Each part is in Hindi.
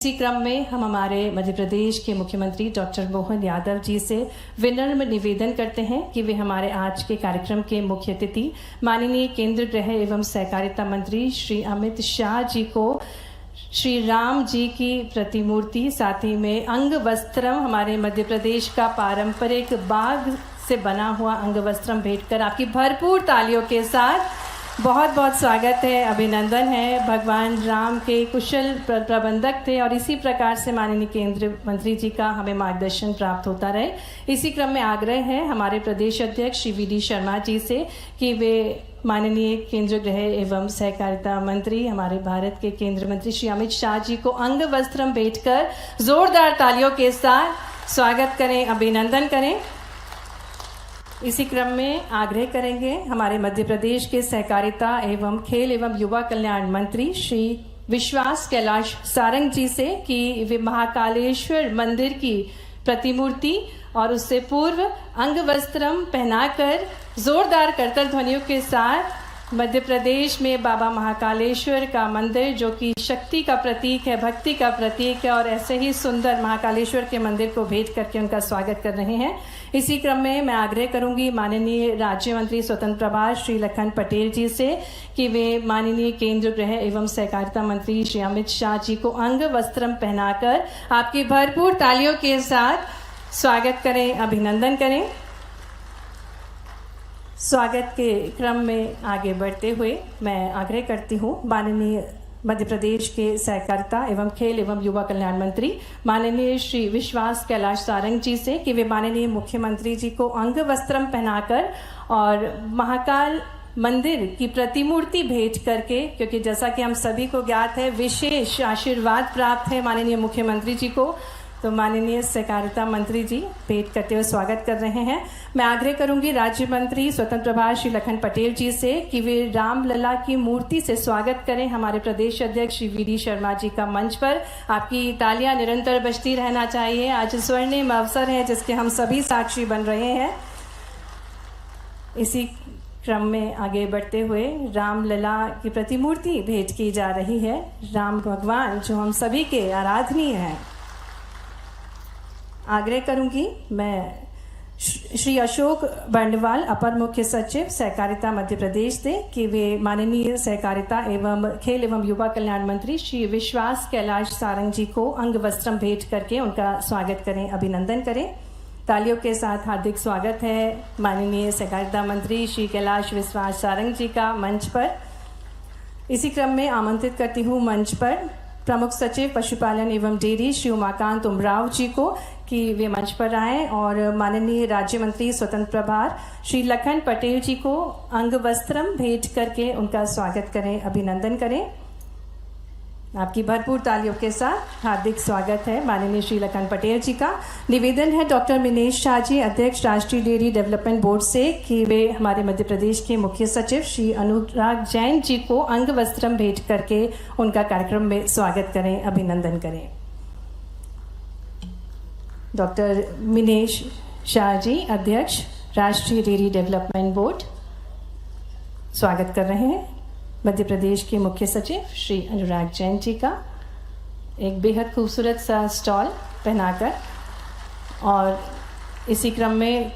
इसी क्रम में हम हमारे मध्य प्रदेश के मुख्यमंत्री डॉक्टर मोहन यादव जी से विनम्र निवेदन करते हैं कि वे हमारे आज के कार्यक्रम के मुख्य अतिथि माननीय केंद्रीय गृह एवं सहकारिता मंत्री श्री अमित शाह जी को श्री राम जी की प्रतिमूर्ति, साथ ही में अंग वस्त्रम, हमारे मध्य प्रदेश का पारंपरिक बाघ से बना हुआ अंग वस्त्रम भेंट कर आपकी भरपूर तालियों के साथ बहुत बहुत स्वागत है, अभिनंदन है। भगवान राम के कुशल प्रबंधक थे और इसी प्रकार से माननीय केंद्रीय मंत्री जी का हमें मार्गदर्शन प्राप्त होता रहे। इसी क्रम में आग्रह है हमारे प्रदेश अध्यक्ष श्री वी.डी. शर्मा जी से कि वे माननीय केंद्रीय गृह एवं सहकारिता मंत्री, हमारे भारत के केंद्रीय मंत्री श्री अमित शाह जी को अंग वस्त्रम भेंट कर जोरदार तालियों के साथ स्वागत करें, अभिनंदन करें। इसी क्रम में आग्रह करेंगे हमारे मध्य प्रदेश के सहकारिता एवं खेल एवं युवा कल्याण मंत्री श्री विश्वास कैलाश सारंग जी से कि वे महाकालेश्वर मंदिर की प्रतिमूर्ति और उससे पूर्व अंग वस्त्रम पहनाकर जोरदार करतल ध्वनियों के साथ मध्य प्रदेश में बाबा महाकालेश्वर का मंदिर, जो कि शक्ति का प्रतीक है, भक्ति का प्रतीक है, और ऐसे ही सुंदर महाकालेश्वर के मंदिर को भेंट करके उनका स्वागत कर रहे हैं। इसी क्रम में मैं आग्रह करूंगी माननीय राज्य मंत्री स्वतंत्र प्रभार श्री लखन पटेल जी से कि वे माननीय केंद्रीय गृह एवं सहकारिता मंत्री श्री अमित शाह जी को अंग वस्त्रम पहनाकर आपकी भरपूर तालियों के साथ स्वागत करें, अभिनंदन करें। स्वागत के क्रम में आगे बढ़ते हुए मैं आग्रह करती हूँ माननीय मध्य प्रदेश के सहकारिता एवं खेल एवं युवा कल्याण मंत्री माननीय श्री विश्वास कैलाश सारंग जी से कि वे माननीय मुख्यमंत्री जी को अंग वस्त्रम पहनाकर और महाकाल मंदिर की प्रतिमूर्ति भेंट करके, क्योंकि जैसा कि हम सभी को ज्ञात है विशेष आशीर्वाद प्राप्त है माननीय मुख्यमंत्री जी को, तो माननीय सहकारिता मंत्री जी भेंट करते हुए स्वागत कर रहे हैं। मैं आग्रह करूंगी राज्य मंत्री स्वतंत्र प्रभार श्री लखन पटेल जी से कि वे रामलला की मूर्ति से स्वागत करें हमारे प्रदेश अध्यक्ष श्री वी.डी. शर्मा जी का मंच पर। आपकी तालियां निरंतर बजती रहना चाहिए। आज स्वर्णिम अवसर है जिसके हम सभी साक्षी बन रहे हैं। इसी क्रम में आगे बढ़ते हुए रामलला की प्रतिमूर्ति भेंट की जा रही है। राम भगवान जो हम सभी के आराधनीय हैं। आग्रह करूंगी मैं श्री अशोक बंडवाल, अपर मुख्य सचिव सहकारिता मध्य प्रदेश से कि वे माननीय सहकारिता एवं खेल एवं युवा कल्याण मंत्री श्री विश्वास कैलाश सारंग जी को अंग वस्त्रम भेंट करके उनका स्वागत करें, अभिनंदन करें। तालियों के साथ हार्दिक स्वागत है माननीय सहकारिता मंत्री श्री कैलाश विश्वास सारंग जी का मंच पर। इसी क्रम में आमंत्रित करती हूँ मंच पर प्रमुख सचिव पशुपालन एवं डेयरी श्री उमाकांत उमराव जी को कि वे मंच पर आएँ और माननीय राज्य मंत्री स्वतंत्र प्रभार श्री लखन पटेल जी को अंग वस्त्रम भेंट करके उनका स्वागत करें, अभिनंदन करें। आपकी भरपूर तालियों के साथ हार्दिक स्वागत है माननीय श्री लखन पटेल जी का। निवेदन है डॉक्टर मिनेश शाह जी, अध्यक्ष राष्ट्रीय डेयरी डेवलपमेंट बोर्ड से कि वे हमारे मध्य प्रदेश के मुख्य सचिव श्री अनुराग जैन जी को अंग वस्त्रम भेंट करके उनका कार्यक्रम में स्वागत करें, अभिनंदन करें। डॉक्टर मिनेश शाह जी, अध्यक्ष राष्ट्रीय डेयरी डेवलपमेंट बोर्ड, स्वागत कर रहे हैं मध्य प्रदेश के मुख्य सचिव श्री अनुराग जैन जी का एक बेहद खूबसूरत सा स्टॉल पहनाकर। और इसी क्रम में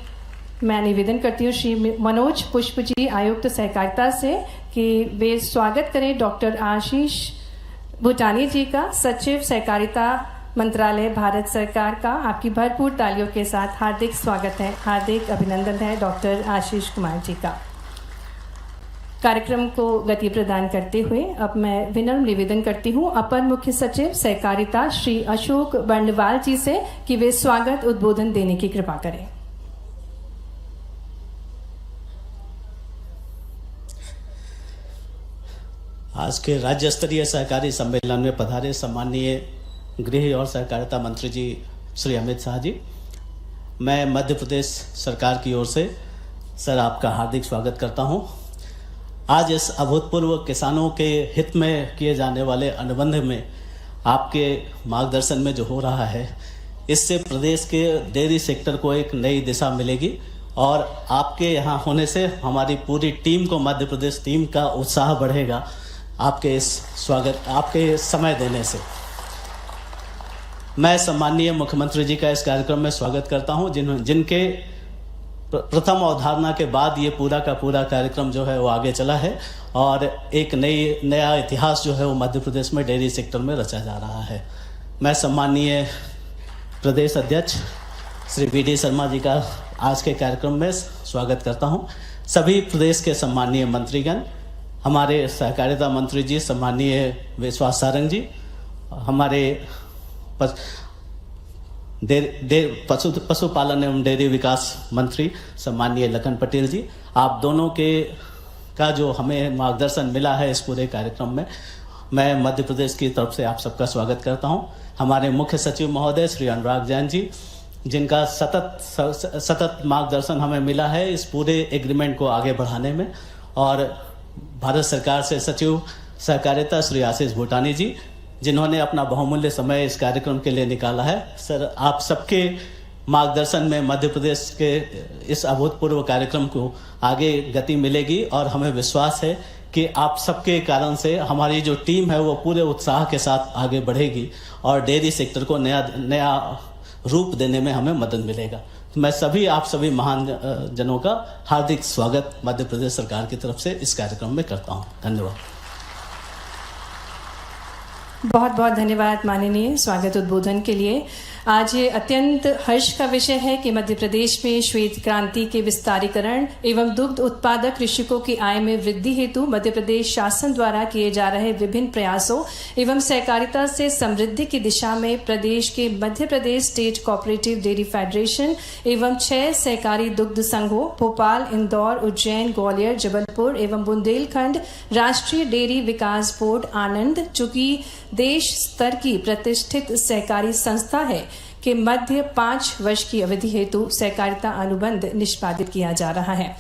मैं निवेदन करती हूँ श्री मनोज पुष्प जी, आयुक्त सहकारिता से कि वे स्वागत करें डॉक्टर आशीष भूटानी जी का, सचिव सहकारिता मंत्रालय भारत सरकार का। आपकी भरपूर तालियों के साथ हार्दिक स्वागत है, हार्दिक अभिनंदन है डॉक्टर आशीष कुमार जी का। कार्यक्रम को गति प्रदान करते हुए अब मैं विनम्र निवेदन करती हूं अपर मुख्य सचिव सहकारिता श्री अशोक बंडवाल जी से कि वे स्वागत उद्बोधन देने की कृपा करें। आज के राज्य स्तरीय सहकारी सम्मेलन में पधारे सम्माननीय गृह और सहकारिता मंत्री जी श्री अमित शाह जी, मैं मध्य प्रदेश सरकार की ओर से सर आपका हार्दिक स्वागत करता हूं। आज इस अभूतपूर्व किसानों के हित में किए जाने वाले अनुबंध में आपके मार्गदर्शन में जो हो रहा है, इससे प्रदेश के डेयरी सेक्टर को एक नई दिशा मिलेगी और आपके यहाँ होने से हमारी पूरी टीम को, मध्य प्रदेश टीम का उत्साह बढ़ेगा आपके इस स्वागत, आपके समय देने से। मैं सम्माननीय मुख्यमंत्री जी का इस कार्यक्रम में स्वागत करता हूं, जिनके प्रथम अवधारणा के बाद ये पूरा का पूरा कार्यक्रम जो है वो आगे चला है और एक नया इतिहास जो है वो मध्य प्रदेश में डेयरी सेक्टर में रचा जा रहा है। मैं सम्माननीय प्रदेश अध्यक्ष श्री वी.डी. शर्मा जी का आज के कार्यक्रम में स्वागत करता हूं। सभी प्रदेश के सम्माननीय मंत्रीगण, हमारे सहकारिता मंत्री जी सम्माननीय विश्वास सारंग जी, हमारे पशुपालन एवं डेयरी विकास मंत्री सम्माननीय लखन पटेल जी, आप दोनों का जो हमें मार्गदर्शन मिला है इस पूरे कार्यक्रम में, मैं मध्य प्रदेश की तरफ से आप सबका स्वागत करता हूं। हमारे मुख्य सचिव महोदय श्री अनुराग जैन जी, जिनका सतत मार्गदर्शन हमें मिला है इस पूरे एग्रीमेंट को आगे बढ़ाने में, और भारत सरकार से सचिव सहकारिता श्री आशीष भूटानी जी, जिन्होंने अपना बहुमूल्य समय इस कार्यक्रम के लिए निकाला है। सर, आप सबके मार्गदर्शन में मध्य प्रदेश के इस अभूतपूर्व कार्यक्रम को आगे गति मिलेगी और हमें विश्वास है कि आप सबके कारण से हमारी जो टीम है वो पूरे उत्साह के साथ आगे बढ़ेगी और डेयरी सेक्टर को नया रूप देने में हमें मदद मिलेगा। तो मैं आप सभी महान जनों का हार्दिक स्वागत मध्य प्रदेश सरकार की तरफ से इस कार्यक्रम में करता हूँ। धन्यवाद। बहुत बहुत धन्यवाद माननीय स्वागत उद्बोधन के लिए। आज ये अत्यंत हर्ष का विषय है कि मध्य प्रदेश में श्वेत क्रांति के विस्तारीकरण एवं दुग्ध उत्पादक कृषकों की आय में वृद्धि हेतु मध्य प्रदेश शासन द्वारा किए जा रहे विभिन्न प्रयासों एवं सहकारिता से समृद्धि की दिशा में प्रदेश के Madhya Pradesh state cooperative dairy federation एवं 6 सहकारी दुग्ध संघों भोपाल, इंदौर, उज्जैन, ग्वालियर, जबलपुर एवं बुंदेलखंड राष्ट्रीय डेयरी विकास बोर्ड आनंद, चूंकि देश स्तर की प्रतिष्ठित सहकारी संस्था है, के मध्य 5 वर्ष की अवधि हेतु सहकारिता अनुबंध निष्पादित किया जा रहा है।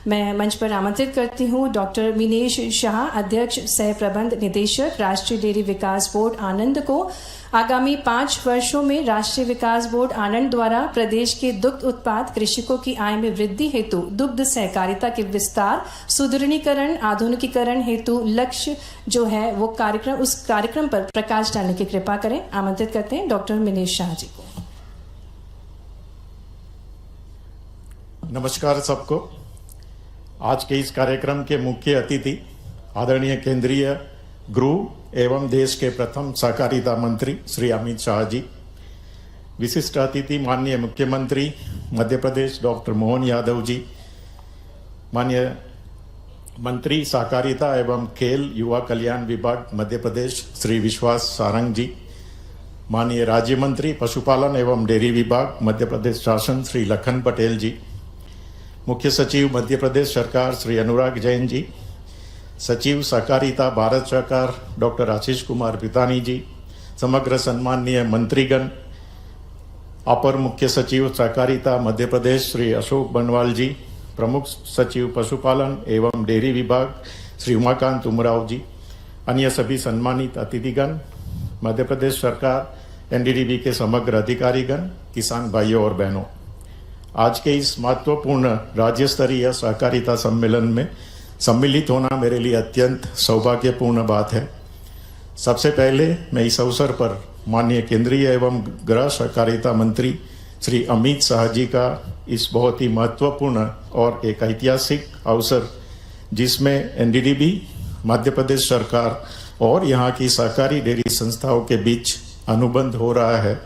मैं मंच पर आमंत्रित करती हूँ डॉक्टर मीनेश शाह, अध्यक्ष सह प्रबंध निदेशक राष्ट्रीय डेयरी विकास बोर्ड आनंद को आगामी 5 वर्षों में राष्ट्रीय विकास बोर्ड आनंद द्वारा प्रदेश के दुग्ध उत्पाद कृषकों की आय में वृद्धि हेतु दुग्ध सहकारिता के विस्तार, सुदृढ़ीकरण, आधुनिकीकरण हेतु लक्ष्य जो है वो उस कार्यक्रम पर प्रकाश डालने की कृपा करें। आमंत्रित करते हैं डॉक्टर मीनेश शाह जी को। नमस्कार सबको। आज के इस कार्यक्रम के मुख्य अतिथि आदरणीय केंद्रीय गृह एवं देश के प्रथम सहकारिता मंत्री श्री अमित शाह जी, विशिष्ट अतिथि माननीय मुख्यमंत्री मध्य प्रदेश डॉक्टर मोहन यादव जी, माननीय मंत्री सहकारिता एवं खेल युवा कल्याण विभाग मध्य प्रदेश श्री विश्वास सारंग जी, माननीय राज्य मंत्री पशुपालन एवं डेयरी विभाग मध्य प्रदेश शासन श्री लखन पटेल जी, मुख्य सचिव मध्य प्रदेश सरकार श्री अनुराग जैन जी, सचिव सहकारिता भारत सरकार डॉक्टर आशीष कुमार पितानी जी, समग्र सम्माननीय मंत्रीगण, अपर मुख्य सचिव सहकारिता मध्य प्रदेश श्री अशोक बनवाल जी, प्रमुख सचिव पशुपालन एवं डेयरी विभाग श्री उमाकांत उमराव जी, अन्य सभी सम्मानित अतिथिगण, मध्य प्रदेश सरकार एनडीडीबी के समग्र अधिकारीगण, किसान भाइयों और बहनों, आज के इस महत्वपूर्ण राज्य स्तरीय सहकारिता सम्मेलन में सम्मिलित होना मेरे लिए अत्यंत सौभाग्यपूर्ण बात है। सबसे पहले मैं इस अवसर पर माननीय केंद्रीय एवं गृह सहकारिता मंत्री श्री अमित शाह जी का इस बहुत ही महत्वपूर्ण और एक ऐतिहासिक अवसर, जिसमें एनडीडीबी, मध्य प्रदेश सरकार और यहाँ की सहकारी डेयरी संस्थाओं के बीच अनुबंध हो रहा है,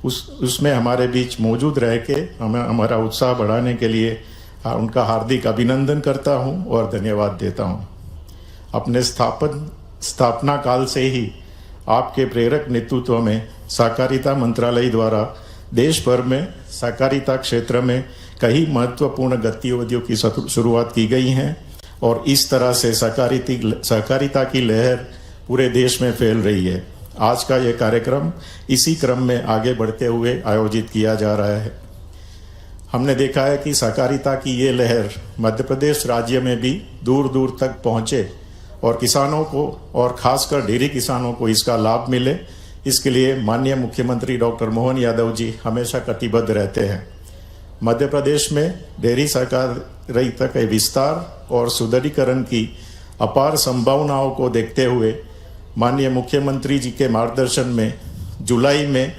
उसमें हमारे बीच मौजूद रह के हमारा उत्साह बढ़ाने के लिए उनका हार्दिक अभिनंदन करता हूं और धन्यवाद देता हूं। अपने स्थापना काल से ही आपके प्रेरक नेतृत्व में सहकारिता मंत्रालय द्वारा देश भर में सहकारिता क्षेत्र में कई महत्वपूर्ण गतिविधियों की शुरुआत की गई हैं और इस तरह से सहकारिता की लहर पूरे देश में फैल रही है। आज का यह कार्यक्रम इसी क्रम में आगे बढ़ते हुए आयोजित किया जा रहा है। हमने देखा है कि सहकारिता की ये लहर मध्य प्रदेश राज्य में भी दूर दूर तक पहुंचे और किसानों को और खासकर डेयरी किसानों को इसका लाभ मिले, इसके लिए माननीय मुख्यमंत्री डॉक्टर मोहन यादव जी हमेशा कटिबद्ध रहते हैं। मध्य प्रदेश में डेयरी सहकारिता के विस्तार और सुदृढ़ीकरण की अपार संभावनाओं को देखते हुए माननीय मुख्यमंत्री जी के मार्गदर्शन में जुलाई में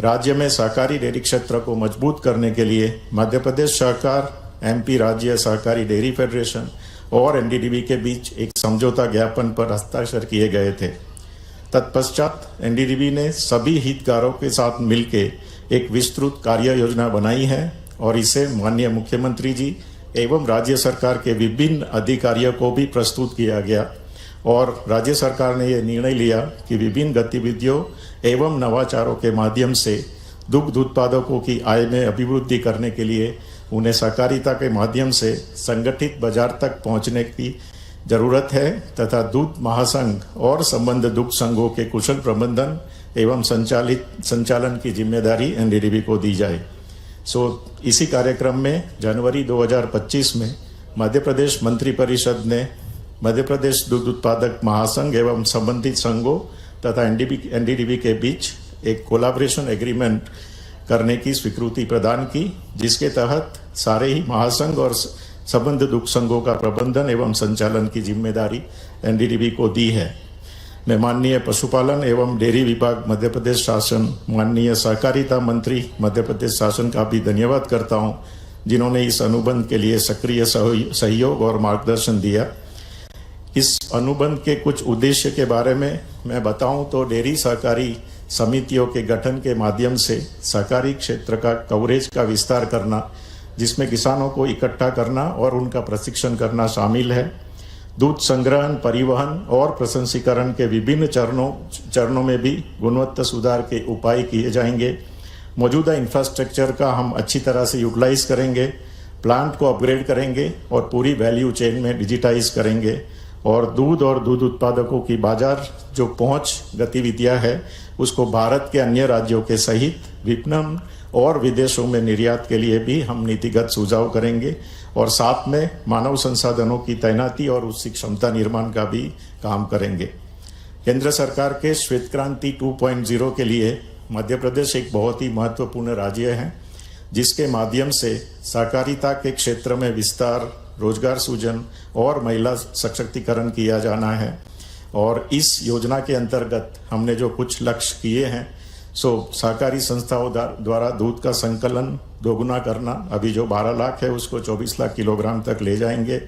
राज्य में सहकारी डेयरी क्षेत्र को मजबूत करने के लिए मध्य प्रदेश सरकार, एमपी राज्य सहकारी डेयरी फेडरेशन और एनडीडीबी के बीच एक समझौता ज्ञापन पर हस्ताक्षर किए गए थे। तत्पश्चात एनडीडीबी ने सभी हितधारकों के साथ मिलकर एक विस्तृत कार्य योजना बनाई है और इसे माननीय मुख्यमंत्री जी एवं राज्य सरकार के विभिन्न अधिकारियों को भी प्रस्तुत किया गया और राज्य सरकार ने यह निर्णय लिया कि विभिन्न गतिविधियों एवं नवाचारों के माध्यम से दुग्ध उत्पादकों की आय में अभिवृद्धि करने के लिए उन्हें सहकारिता के माध्यम से संगठित बाजार तक पहुंचने की जरूरत है तथा दूध महासंघ और संबद्ध दुग्ध संघों के कुशल प्रबंधन एवं संचालन की जिम्मेदारी एनडीडीबी को दी जाए। इसी कार्यक्रम में जनवरी 2025 में मध्य प्रदेश मंत्रिपरिषद ने मध्य प्रदेश दूध उत्पादक महासंघ एवं संबंधित संघों तथा एनडीडीबी के बीच एक कोलैबोरेशन एग्रीमेंट करने की स्वीकृति प्रदान की, जिसके तहत सारे ही महासंघ और संबंध दुग्ध संघों का प्रबंधन एवं संचालन की जिम्मेदारी एनडीडीबी को दी है। मैं माननीय पशुपालन एवं डेयरी विभाग मध्य प्रदेश शासन, माननीय सहकारिता मंत्री मध्य प्रदेश शासन का भी धन्यवाद करता हूं, जिन्होंने इस अनुबंध के लिए सक्रिय सहयोग और मार्गदर्शन दिया। इस अनुबंध के कुछ उद्देश्य के बारे में मैं बताऊं तो डेयरी सहकारी समितियों के गठन के माध्यम से सहकारी क्षेत्र का कवरेज का विस्तार करना, जिसमें किसानों को इकट्ठा करना और उनका प्रशिक्षण करना शामिल है। दूध संग्रहण, परिवहन और प्रसंस्करण के विभिन्न चरणों में भी गुणवत्ता सुधार के उपाय किए जाएंगे। मौजूदा इंफ्रास्ट्रक्चर का हम अच्छी तरह से यूटिलाइज करेंगे, प्लांट को अपग्रेड करेंगे और पूरी वैल्यू चेन में डिजिटाइज करेंगे और दूध उत्पादकों की बाजार जो पहुंच गतिविधियां है उसको भारत के अन्य राज्यों के सहित विपणन और विदेशों में निर्यात के लिए भी हम नीतिगत सुझाव करेंगे और साथ में मानव संसाधनों की तैनाती और उसकी क्षमता निर्माण का भी काम करेंगे। केंद्र सरकार के श्वेत क्रांति 2.0 के लिए मध्य प्रदेश एक बहुत ही महत्वपूर्ण राज्य है, जिसके माध्यम से सहकारिता के क्षेत्र में विस्तार, रोजगार सृजन और महिला सशक्तिकरण किया जाना है। और इस योजना के अंतर्गत हमने जो कुछ लक्ष्य किए हैं, सहकारी संस्थाओं द्वारा दूध का संकलन दोगुना करना, अभी जो 12 लाख है उसको 24 लाख किलोग्राम तक ले जाएंगे।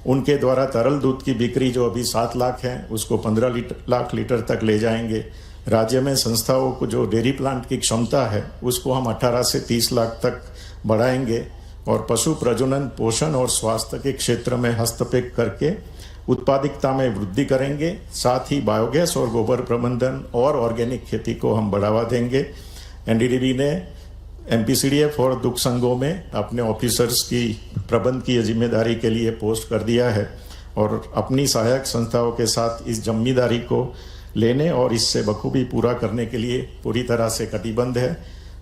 उनके द्वारा तरल दूध की बिक्री जो अभी 7 लाख है उसको 15 लाख लीटर तक ले जाएंगे। राज्य में संस्थाओं को जो डेयरी प्लांट की क्षमता है उसको हम 18 से 30 लाख तक बढ़ाएंगे और पशु प्रजनन, पोषण और स्वास्थ्य के क्षेत्र में हस्तक्षेप करके उत्पादकता में वृद्धि करेंगे। साथ ही बायोगैस और गोबर प्रबंधन और ऑर्गेनिक खेती को हम बढ़ावा देंगे। एनडीडीबी ने एमपीसीडीएफ और दुग्ध संघों में अपने ऑफिसर्स की प्रबंध की जिम्मेदारी के लिए पोस्ट कर दिया है और अपनी सहायक संस्थाओं के साथ इस जिम्मेदारी को लेने और इससे बखूबी पूरा करने के लिए पूरी तरह से कटिबद्ध है।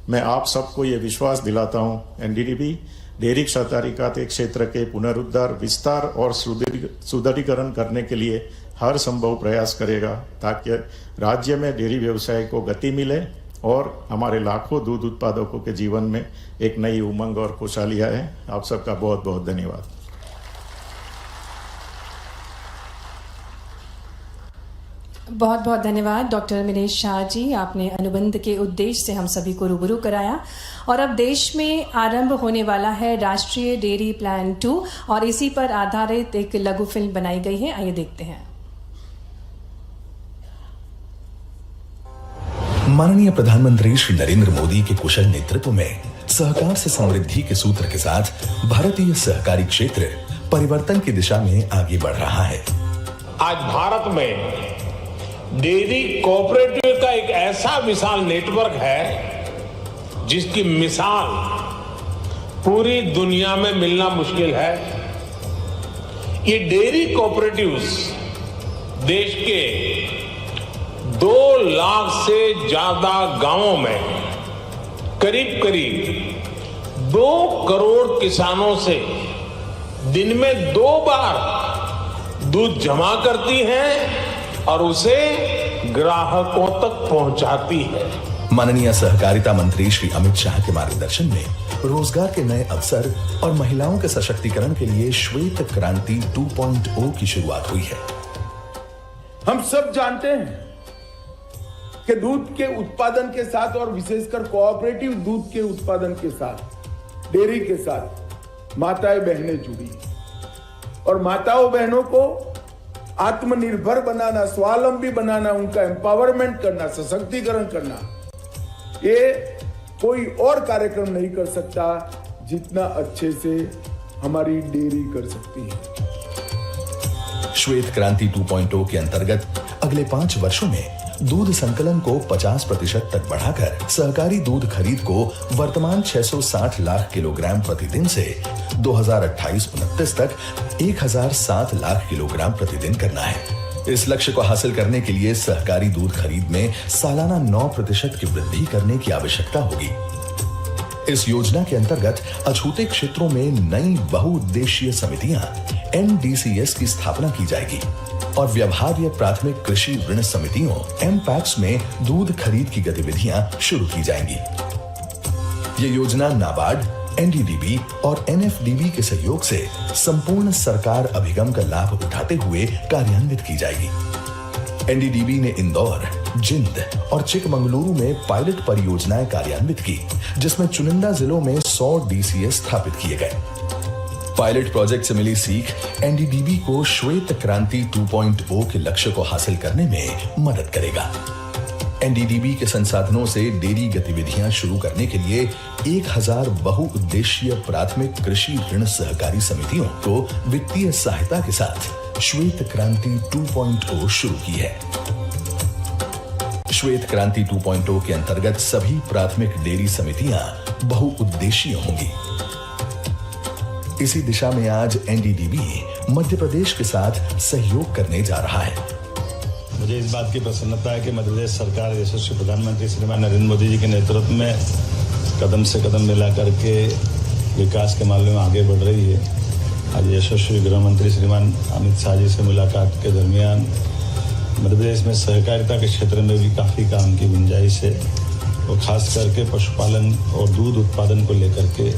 मैं आप सबको ये विश्वास दिलाता हूँ, एनडीडीबी डेयरी सहकारिता के क्षेत्र के पुनरुद्धार, विस्तार और सुदृढ़ीकरण करने के लिए हर संभव प्रयास करेगा ताकि राज्य में डेयरी व्यवसाय को गति मिले और हमारे लाखों दूध उत्पादकों के जीवन में एक नई उमंग और खुशहाली आए। आप सबका बहुत बहुत धन्यवाद। बहुत बहुत धन्यवाद डॉक्टर मिनेश शाह जी, आपने अनुबंध के उद्देश्य से हम सभी को रूबरू कराया। और अब देश में आरंभ होने वाला है राष्ट्रीय डेयरी प्लान 2 और इसी पर आधारित एक लघु फिल्म बनाई गई है, आइए देखते हैं। माननीय प्रधानमंत्री श्री नरेंद्र मोदी के कुशल नेतृत्व में सहकार से समृद्धि के सूत्र के साथ भारतीय सहकारी क्षेत्र परिवर्तन की दिशा में आगे बढ़ रहा है। आज भारत में डेयरी कोऑपरेटिव का एक ऐसा विशाल नेटवर्क है जिसकी मिसाल पूरी दुनिया में मिलना मुश्किल है। ये डेयरी कोऑपरेटिव्स देश के 2 लाख से ज्यादा गांवों में करीब करीब 2 करोड़ किसानों से दिन में 2 बार दूध जमा करती हैं और उसे ग्राहकों तक पहुंचाती है। माननीय सहकारिता मंत्री श्री अमित शाह के मार्गदर्शन में रोजगार के नए अवसर और महिलाओं के सशक्तिकरण के लिए श्वेत क्रांति 2.0 की शुरुआत हुई है। हम सब जानते हैं कि दूध के उत्पादन के साथ और विशेषकर कोऑपरेटिव दूध के उत्पादन के साथ, डेयरी के साथ माताएं बहनें जुड़ी और माताओं बहनों को आत्मनिर्भर बनाना, स्वावलंबी बनाना, उनका एम्पावरमेंट करना, सशक्तिकरण करना, ये कोई और कार्यक्रम नहीं कर सकता जितना अच्छे से हमारी डेयरी कर सकती है। श्वेत क्रांति 2.0 के अंतर्गत अगले 5 वर्षों में दूध संकलन को 50% तक बढ़ाकर सहकारी दूध खरीद को वर्तमान 660 लाख किलोग्राम प्रतिदिन से 2028-29 तक 1007 लाख किलोग्राम प्रतिदिन करना है। इस लक्ष्य को हासिल करने के लिए सहकारी दूध खरीद में सालाना 9% की वृद्धि करने की आवश्यकता होगी। इस योजना के अंतर्गत अछूते क्षेत्रों में नई बहुउद्देशीय समितियां NDCS की स्थापना की जाएगी और व्यवहार्य प्राथमिक कृषि ऋण समितियों MPACS में दूध खरीद की गतिविधियां शुरू की जाएंगी। ये योजना नाबार्ड, NDDB और NFDB के सहयोग से संपूर्ण सरकार अभिगम का लाभ उठाते हुए कार्यान्वित की जाएगी। NDDB ने इंदौर, जिंद और चिकमंगलुरु में पायलट परियोजनाएं कार्यान्वित की, जिसमें चुनिंदा जिलों में 100 DCS स्थापित किए गए। पायलट प्रोजेक्ट से मिली सीख NDDB को श्वेत क्रांति 2.0 के लक्ष्य को हासिल करने में मदद करेगा। NDDB के संसाधनों से डेयरी गतिविधियां शुरू करने के लिए 1000 बहुउद्देशीय प्राथमिक कृषि ऋण सहकारी समितियों को वित्तीय सहायता के साथ श्वेत क्रांति 2.0 शुरू की है। श्वेत क्रांति 2.0 के अंतर्गत सभी प्राथमिक डेयरी समितियां बहुउद्देशीय होंगी। इसी दिशा में आज NDDB मध्य प्रदेश के साथ सहयोग करने जा रहा है। मुझे इस बात की प्रसन्नता है कि मध्य प्रदेश सरकार यशस्वी प्रधानमंत्री श्रीमान नरेंद्र मोदी जी के नेतृत्व में कदम से कदम मिला करके विकास के मामले में आगे बढ़ रही है। आज यशस्वी गृह मंत्री श्रीमान अमित शाह जी से मुलाकात के दरमियान मध्य प्रदेश में सहकारिता के क्षेत्र में भी काफ़ी काम की गुंजाइश है और खास करके पशुपालन और दूध उत्पादन को लेकर के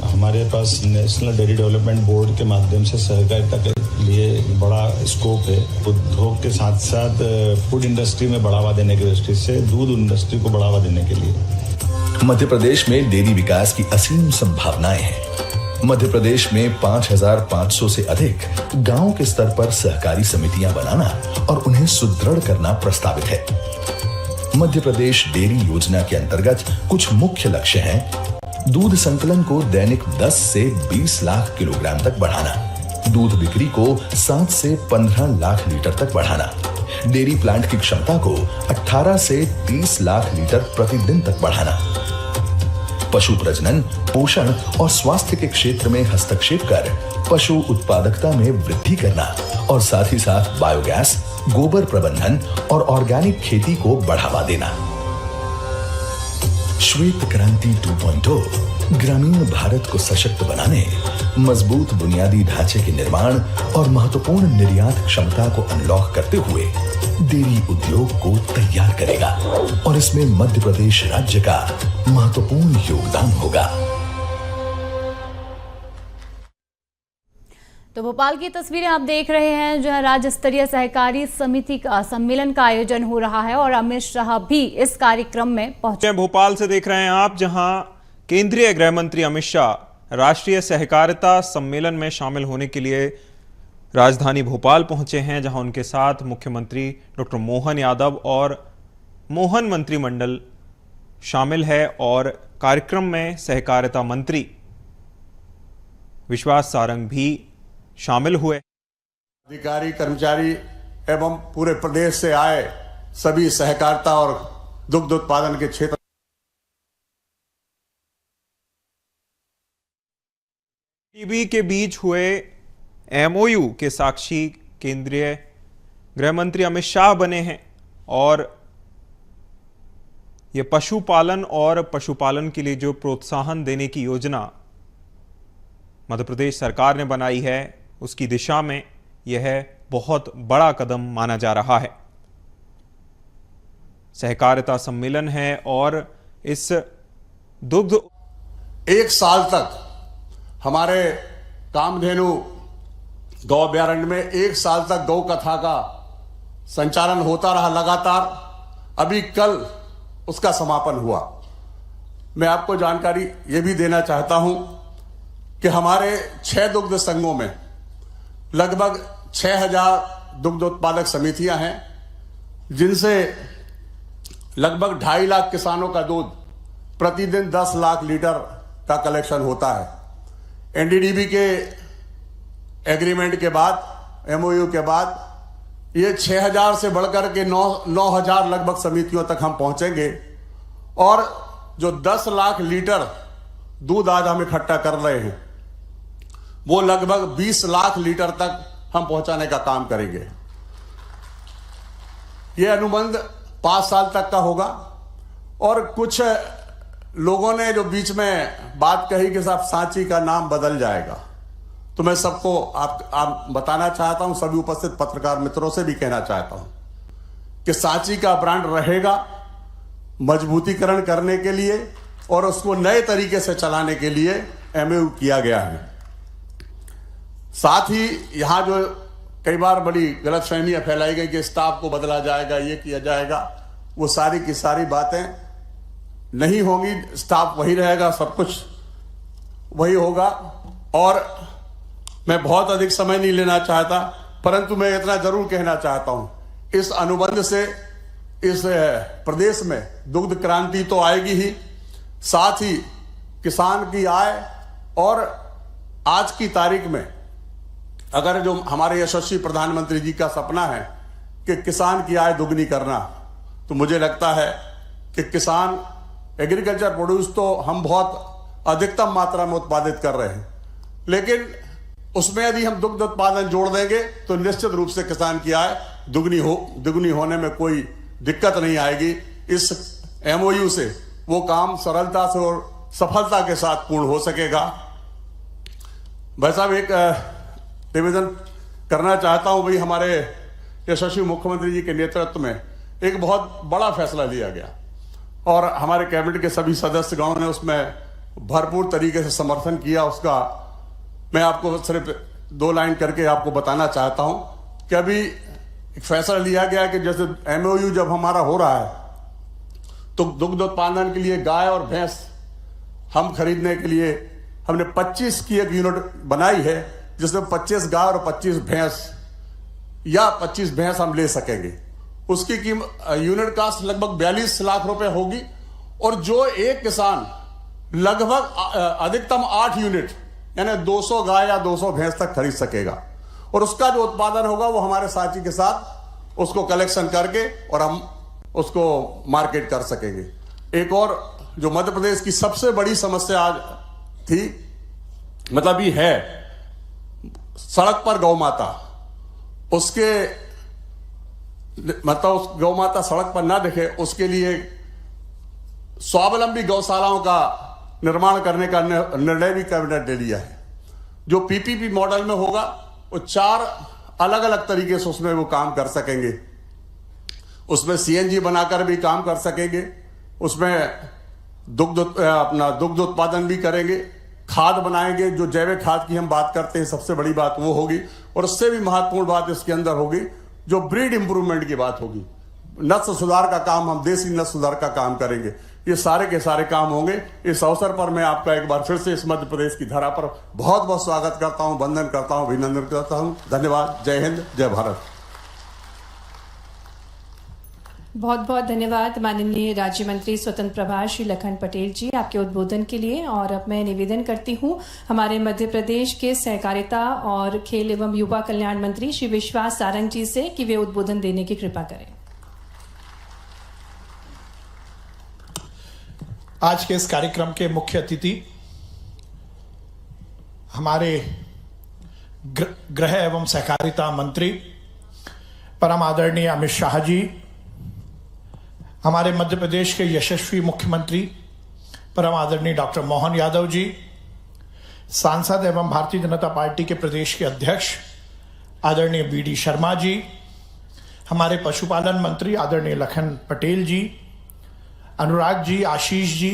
हमारे पास नेशनल डेयरी डेवलपमेंट बोर्ड के माध्यम से सहकारिता के लिए बड़ा स्कोप है। उद्योग के साथ साथ फूड इंडस्ट्री में बढ़ावा देने की दृष्टि से दूध इंडस्ट्री को बढ़ावा देने के लिए मध्य प्रदेश में डेयरी विकास की असीम संभावनाएं हैं। मध्य प्रदेश में 5500 से अधिक गांव के स्तर पर सहकारी समितियां बनाना और उन्हें सुदृढ़ करना प्रस्तावित है। मध्य प्रदेश डेयरी योजना के अंतर्गत कुछ मुख्य लक्ष्य हैं। दूध संकलन को दैनिक 10 से 20 लाख किलोग्राम तक बढ़ाना, दूध बिक्री को 7 से 15 लाख लीटर तक बढ़ाना, डेयरी प्लांट की क्षमता को 18 से 30 लाख लीटर प्रतिदिन तक बढ़ाना, पशु प्रजनन, पोषण और स्वास्थ्य के क्षेत्र में हस्तक्षेप कर पशु उत्पादकता में वृद्धि करना और साथ ही साथ बायोगैस, गोबर प्रबंधन और ऑर्गेनिक खेती को बढ़ावा देना। श्वेत क्रांति 2.0 ग्रामीण भारत को सशक्त बनाने, मजबूत बुनियादी ढांचे के निर्माण और महत्वपूर्ण निर्यात क्षमता को अनलॉक करते हुए डेयरी उद्योग को तैयार करेगा और इसमें मध्य प्रदेश राज्य का महत्वपूर्ण योगदान होगा। तो भोपाल की तस्वीरें आप देख रहे हैं, जहां राज्य स्तरीय सहकारी समिति का सम्मेलन का आयोजन हो रहा है और अमित शाह भी इस कार्यक्रम में पहुंचे। भोपाल से देख रहे हैं आप, जहां केंद्रीय गृह मंत्री अमित शाह राष्ट्रीय सहकारिता सम्मेलन में शामिल होने के लिए राजधानी भोपाल पहुंचे हैं, जहां उनके साथ मुख्यमंत्री डॉक्टर मोहन यादव और मोहन मंत्रिमंडल शामिल है और कार्यक्रम में सहकारिता मंत्री विश्वास सारंग भी शामिल हुए। अधिकारी, कर्मचारी एवं पूरे प्रदेश से आए सभी सहकारिता और दुग्ध उत्पादन के क्षेत्र टीबी के बीच हुए MOU के साक्षी केंद्रीय गृह मंत्री अमित शाह बने हैं और ये पशुपालन और पशुपालन के लिए जो प्रोत्साहन देने की योजना मध्य प्रदेश सरकार ने बनाई है, उसकी दिशा में यह बहुत बड़ा कदम माना जा रहा है। सहकारिता सम्मेलन है और इस दुग्ध 1 साल तक हमारे कामधेनु गौ अभ्यारण्य में 1 साल तक गौ कथा का संचालन होता रहा लगातार अभी कल उसका समापन हुआ। मैं आपको जानकारी ये भी देना चाहता हूं कि हमारे 6 दुग्ध संघों में लगभग 6000 दुग्ध उत्पादक समितियां हैं, जिनसे लगभग 2.5 लाख किसानों का दूध प्रतिदिन 10 लाख लीटर का कलेक्शन होता है। एनडीडीबी के एग्रीमेंट के बाद, एमओयू के बाद ये 6000 से बढ़कर के 9000 लगभग समितियों तक हम पहुंचेंगे और जो 10 लाख लीटर दूध आज हम इकट्ठा कर रहे हैं वो लगभग 20 लाख लीटर तक हम पहुंचाने का काम करेंगे। यह अनुबंध 5 साल तक का होगा और कुछ लोगों ने जो बीच में बात कही कि साहब सांची का नाम बदल जाएगा, तो मैं सबको आप बताना चाहता हूं, सभी उपस्थित पत्रकार मित्रों से भी कहना चाहता हूं कि सांची का ब्रांड रहेगा मजबूतीकरण करने के लिए और उसको नए तरीके से चलाने के लिए एमओयू किया गया है। साथ ही यहां जो कई बार बड़ी गलतफहमियां फैलाई गई कि स्टाफ को बदला जाएगा, ये किया जाएगा, वो सारी की सारी बातें नहीं होंगी। स्टाफ वही रहेगा, सब कुछ वही होगा। और मैं बहुत अधिक समय नहीं लेना चाहता, परंतु मैं इतना जरूर कहना चाहता हूं, इस अनुबंध से इस प्रदेश में दुग्ध क्रांति तो आएगी ही, साथ ही किसान की आय, और आज की तारीख में अगर जो हमारे यशस्वी प्रधानमंत्री जी का सपना है कि किसान की आय दुगनी करना, तो मुझे लगता है कि किसान एग्रीकल्चर प्रोड्यूस तो हम बहुत अधिकतम मात्रा में उत्पादित कर रहे हैं, लेकिन उसमें यदि हम दुग्ध उत्पादन जोड़ देंगे तो निश्चित रूप से किसान की आय दुगनी होने में कोई दिक्कत नहीं आएगी। इस एमओयू से वो काम सरलता से और सफलता के साथ पूर्ण हो सकेगा। भाई साहब, एक निवेदन करना चाहता हूं, भाई हमारे यशस्वी मुख्यमंत्री जी के नेतृत्व में एक बहुत बड़ा फैसला लिया गया और हमारे कैबिनेट के सभी सदस्यगणों ने उसमें भरपूर तरीके से समर्थन किया। उसका मैं आपको सिर्फ 2 लाइन करके आपको बताना चाहता हूं कि अभी एक फैसला लिया गया कि जैसे एमओयू जब हमारा हो रहा है तो दुग्ध उत्पादन के लिए गाय और भैंस हम खरीदने के लिए हमने 25 की एक यूनिट बनाई है, जिसमें 25 गाय और 25 भैंस या 25 भैंस हम ले सकेंगे। उसकी कीमत यूनिट कास्ट लगभग 42 लाख रुपए होगी और जो एक किसान लगभग अधिकतम 8 यूनिट यानी 200 गाय या 200 भैंस तक खरीद सकेगा और उसका जो उत्पादन होगा वो हमारे साथी के साथ उसको कलेक्शन करके और हम उसको मार्केट कर सकेंगे। एक और जो मध्य प्रदेश की सबसे बड़ी समस्या आज थी, मतलब ये है सड़क पर गौ माता, उसके मतलब उस गौ माता सड़क पर ना दिखे, उसके लिए स्वावलंबी गौशालाओं का निर्माण करने का निर्णय भी कैबिनेट ने लिया है। जो पीपीपी मॉडल में होगा वो 4 अलग अलग तरीके से उसमें वो काम कर सकेंगे। उसमें सीएनजी बनाकर भी काम कर सकेंगे, उसमें दुग्ध उत्पादन भी करेंगे, खाद बनाएंगे, जो जैविक खाद की हम बात करते हैं सबसे बड़ी बात वो होगी, और उससे भी महत्वपूर्ण बात इसके अंदर होगी जो ब्रीड इंप्रूवमेंट की बात होगी। नस्ल सुधार का काम, हम देसी नस्ल सुधार का काम करेंगे। ये सारे के सारे काम होंगे। इस अवसर पर मैं आपका एक बार फिर से इस मध्य प्रदेश की धरा पर बहुत बहुत स्वागत करता हूं, वंदन करता हूं, अभिनंदन करता हूं। धन्यवाद। जय हिंद, जय भारत। बहुत बहुत धन्यवाद माननीय राज्य मंत्री स्वतंत्र प्रभार श्री लखन पटेल जी आपके उद्बोधन के लिए। और अब मैं निवेदन करती हूं हमारे मध्य प्रदेश के सहकारिता और खेल एवं युवा कल्याण मंत्री श्री विश्वास सारंग जी से कि वे उद्बोधन देने की कृपा करें। आज के इस कार्यक्रम के मुख्य अतिथि हमारे गृह एवं सहकारिता मंत्री परम आदरणीय अमित शाह जी, हमारे मध्य प्रदेश के यशस्वी मुख्यमंत्री परम आदरणीय डॉक्टर मोहन यादव जी, सांसद एवं भारतीय जनता पार्टी के प्रदेश के अध्यक्ष आदरणीय बीडी शर्मा जी, हमारे पशुपालन मंत्री आदरणीय लखन पटेल जी, अनुराग जी, आशीष जी,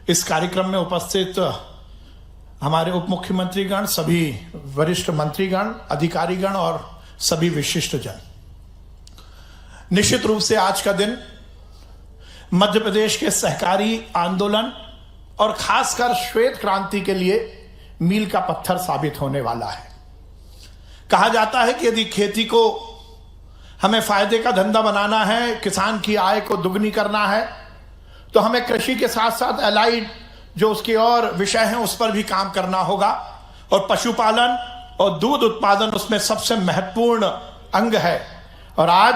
इस कार्यक्रम में उपस्थित हमारे उप मुख्यमंत्रीगण, सभी वरिष्ठ मंत्रीगण, अधिकारीगण और सभी विशिष्ट जन। निश्चित रूप से आज का दिन मध्य प्रदेश के सहकारी आंदोलन और खासकर श्वेत क्रांति के लिए मील का पत्थर साबित होने वाला है। कहा जाता है कि यदि खेती को हमें फायदे का धंधा बनाना है, किसान की आय को दुगनी करना है, तो हमें कृषि के साथ साथ एलाइड जो उसके और विषय हैं उस पर भी काम करना होगा। और पशुपालन और दूध उत्पादन उसमें सबसे महत्वपूर्ण अंग है। और आज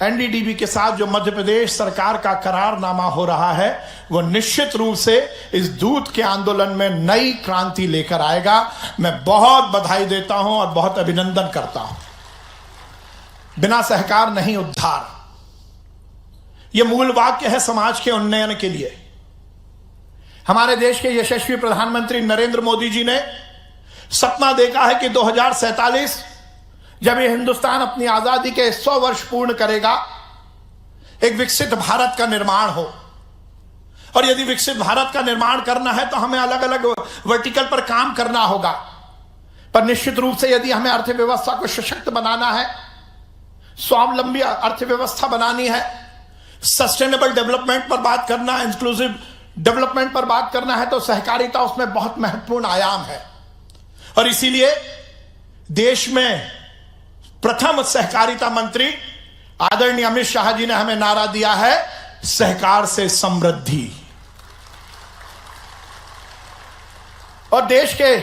एनडीडीबी के साथ जो मध्य प्रदेश सरकार का करारनामा हो रहा है, वो निश्चित रूप से इस दूध के आंदोलन में नई क्रांति लेकर आएगा। मैं बहुत बधाई देता हूं और बहुत अभिनंदन करता हूं। बिना सहकार नहीं उद्धार, यह मूल वाक्य है समाज के उन्नयन के लिए। हमारे देश के यशस्वी प्रधानमंत्री नरेंद्र मोदी जी ने सपना देखा है कि 2047 जब ये हिंदुस्तान अपनी आजादी के 100 वर्ष पूर्ण करेगा, एक विकसित भारत का निर्माण हो। और यदि विकसित भारत का निर्माण करना है तो हमें अलग अलग वर्टिकल पर काम करना होगा। पर निश्चित रूप से यदि हमें अर्थव्यवस्था को सशक्त बनाना है, स्वावलंबी अर्थव्यवस्था बनानी है, सस्टेनेबल डेवलपमेंट पर बात करना, इंक्लूसिव डेवलपमेंट पर बात करना है, तो सहकारिता उसमें बहुत महत्वपूर्ण आयाम है। और इसीलिए देश में प्रथम सहकारिता मंत्री आदरणीय अमित शाह जी ने हमें नारा दिया है, सहकार से समृद्धि। और देश के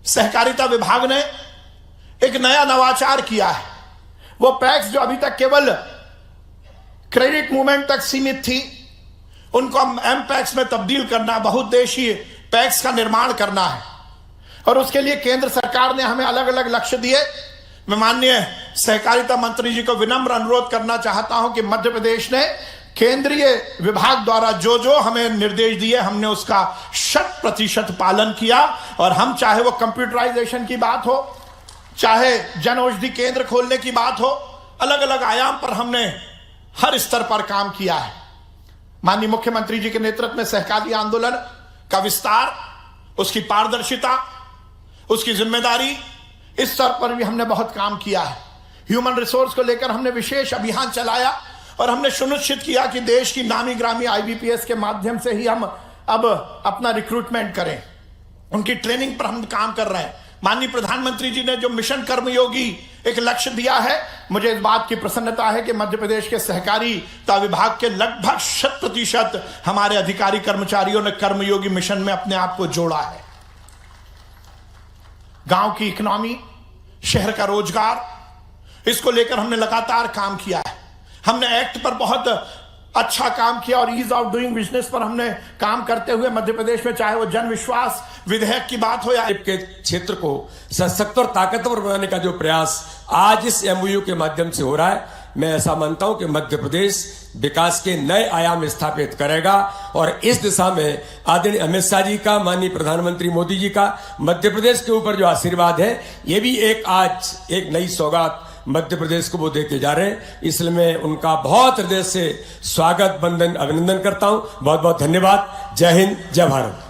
सहकारिता विभाग ने एक नया नवाचार किया है। वो पैक्स जो अभी तक केवल क्रेडिट मूवमेंट तक सीमित थी, उनको एम पैक्स में तब्दील करना, बहुउद्देशीय पैक्स का निर्माण करना है। और उसके लिए केंद्र सरकार ने हमें अलग अलग लक्ष्य दिए। मैं माननीय सहकारिता मंत्री जी को विनम्र अनुरोध करना चाहता हूं कि मध्य प्रदेश ने केंद्रीय विभाग द्वारा जो जो हमें निर्देश दिए, हमने उसका 100% पालन किया। और हम चाहे वो कंप्यूटराइजेशन की बात हो, चाहे जन औषधि केंद्र खोलने की बात हो, अलग अलग आयाम पर हमने हर स्तर पर काम किया है। माननीय मुख्यमंत्री जी के नेतृत्व में सहकारी आंदोलन का विस्तार, उसकी पारदर्शिता, उसकी जिम्मेदारी, इस स्तर पर भी हमने बहुत काम किया है। ह्यूमन रिसोर्स को लेकर हमने विशेष अभियान चलाया और हमने सुनिश्चित किया कि देश की नामी ग्रामी आईबीपीएस के माध्यम से ही हम अब अपना रिक्रूटमेंट करें। उनकी ट्रेनिंग पर हम काम कर रहे हैं। माननीय प्रधानमंत्री जी ने जो मिशन कर्मयोगी एक लक्ष्य दिया है, मुझे इस बात की प्रसन्नता है कि मध्य प्रदेश के सहकारिता विभाग के लगभग 100% हमारे अधिकारी कर्मचारियों ने कर्मयोगी मिशन में अपने आप को जोड़ा है। गांव की इकोनॉमी, शहर का रोजगार, इसको लेकर हमने लगातार काम किया है। हमने एक्ट पर बहुत अच्छा काम किया और ईज ऑफ डूइंग बिजनेस पर हमने काम करते हुए मध्य प्रदेश में, चाहे वो जन विश्वास विधेयक की बात हो या के क्षेत्र को सशक्त और ताकतवर बनाने का जो प्रयास आज इस एमओयू के माध्यम से हो रहा है, मैं ऐसा मानता हूं कि मध्य प्रदेश विकास के नए आयाम स्थापित करेगा। और इस दिशा में आदरणीय अमित शाह जी का, माननीय प्रधानमंत्री मोदी जी का मध्य प्रदेश के ऊपर जो आशीर्वाद है, ये भी आज एक नई सौगात मध्य प्रदेश को वो देके जा रहे हैं। इसलिए मैं उनका बहुत हृदय से स्वागत, वंदन, अभिनंदन करता हूं। बहुत बहुत धन्यवाद। जय हिंद, जय भारत।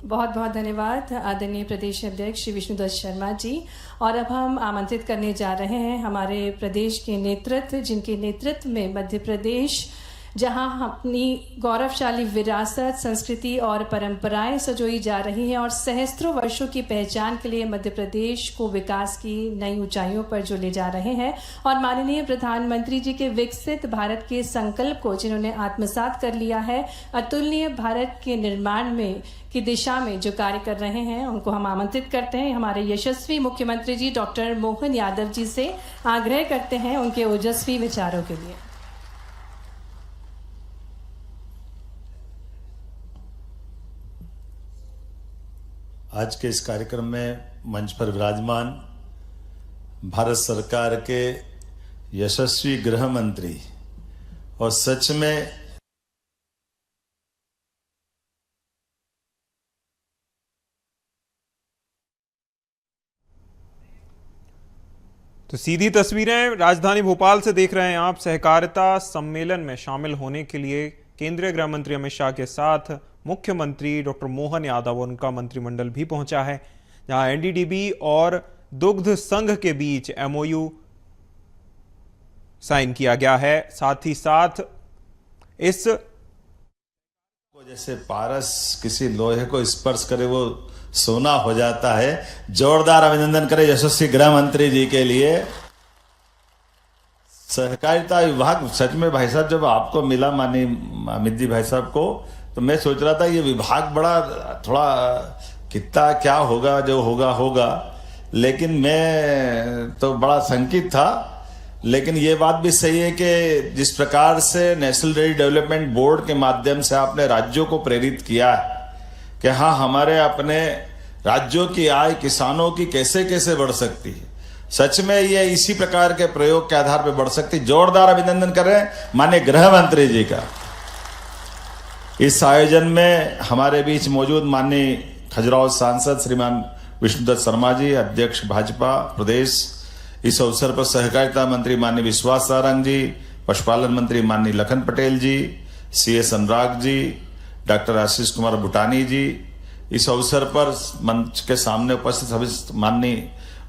बहुत बहुत धन्यवाद आदरणीय प्रदेश अध्यक्ष श्री विष्णुदत्त शर्मा जी। और अब हम आमंत्रित करने जा रहे हैं हमारे प्रदेश के नेतृत्व, जिनके नेतृत्व में मध्य प्रदेश जहां अपनी गौरवशाली विरासत, संस्कृति और परंपराएं सजोई जा रही हैं और सहस्त्रों वर्षों की पहचान के लिए मध्य प्रदेश को विकास की नई ऊंचाइयों पर जो ले जा रहे हैं। और माननीय प्रधानमंत्री जी के विकसित भारत के संकल्प को जिन्होंने आत्मसात कर लिया है, अतुलनीय भारत के निर्माण में की दिशा में जो कार्य कर रहे हैं, उनको हम आमंत्रित करते हैं। हमारे यशस्वी मुख्यमंत्री जी डॉक्टर मोहन यादव जी से आग्रह करते हैं उनके ओजस्वी विचारों के लिए। आज के इस कार्यक्रम में मंच पर विराजमान भारत सरकार के यशस्वी गृह मंत्री और सच में तो सीधी तस्वीरें राजधानी भोपाल से देख रहे हैं आप। सहकारिता सम्मेलन में शामिल होने के लिए केंद्रीय गृह मंत्री अमित शाह के साथ मुख्यमंत्री डॉक्टर मोहन यादव और उनका मंत्रिमंडल भी पहुंचा है, जहां एनडीडीबी और दुग्ध संघ के बीच एमओयू साइन किया गया है। साथ ही साथ इस जैसे पारस किसी लोहे को स्पर्श करे वो सोना हो जाता है। जोरदार अभिनंदन करें यशस्वी गृह मंत्री जी के लिए। सहकारिता विभाग सच में भाई साहब जब आपको मिला माननीय अमित जी भाई साहब को, तो मैं सोच रहा था ये विभाग बड़ा थोड़ा कितना क्या होगा, जो होगा होगा, लेकिन मैं तो बड़ा शंकित था। लेकिन ये बात भी सही है कि जिस प्रकार से नेशनल डेयरी डेवलपमेंट बोर्ड के माध्यम से आपने राज्यों को प्रेरित किया है कि हाँ हमारे अपने राज्यों की आय किसानों की कैसे कैसे बढ़ सकती है, सच में ये इसी प्रकार के प्रयोग के आधार पर बढ़ सकती। जोरदार अभिनंदन करें माननीय गृह मंत्री जी का। इस आयोजन में हमारे बीच मौजूद माननीय खजुराहो सांसद श्रीमान विष्णुदत्त शर्मा जी, अध्यक्ष भाजपा प्रदेश। इस अवसर पर सहकारिता मंत्री माननीय विश्वास सारंग जी, पशुपालन मंत्री माननीय लखन पटेल जी, सीएस अनुराग जी, डॉक्टर आशीष कुमार भूटानी जी। इस अवसर पर मंच के सामने उपस्थित सभी माननीय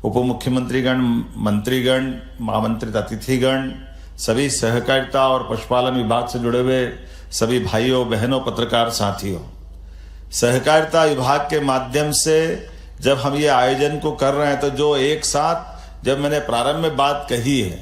उप मुख्यमंत्रीगण, मंत्रीगण, महामंत्रित अतिथिगण, सभी सहकारिता और पशुपालन विभाग से जुड़े हुए सभी भाइयों बहनों पत्रकार साथियों, सहकारिता विभाग के माध्यम से जब हम ये आयोजन को कर रहे हैं तो जो एक साथ जब मैंने प्रारंभ में बात कही है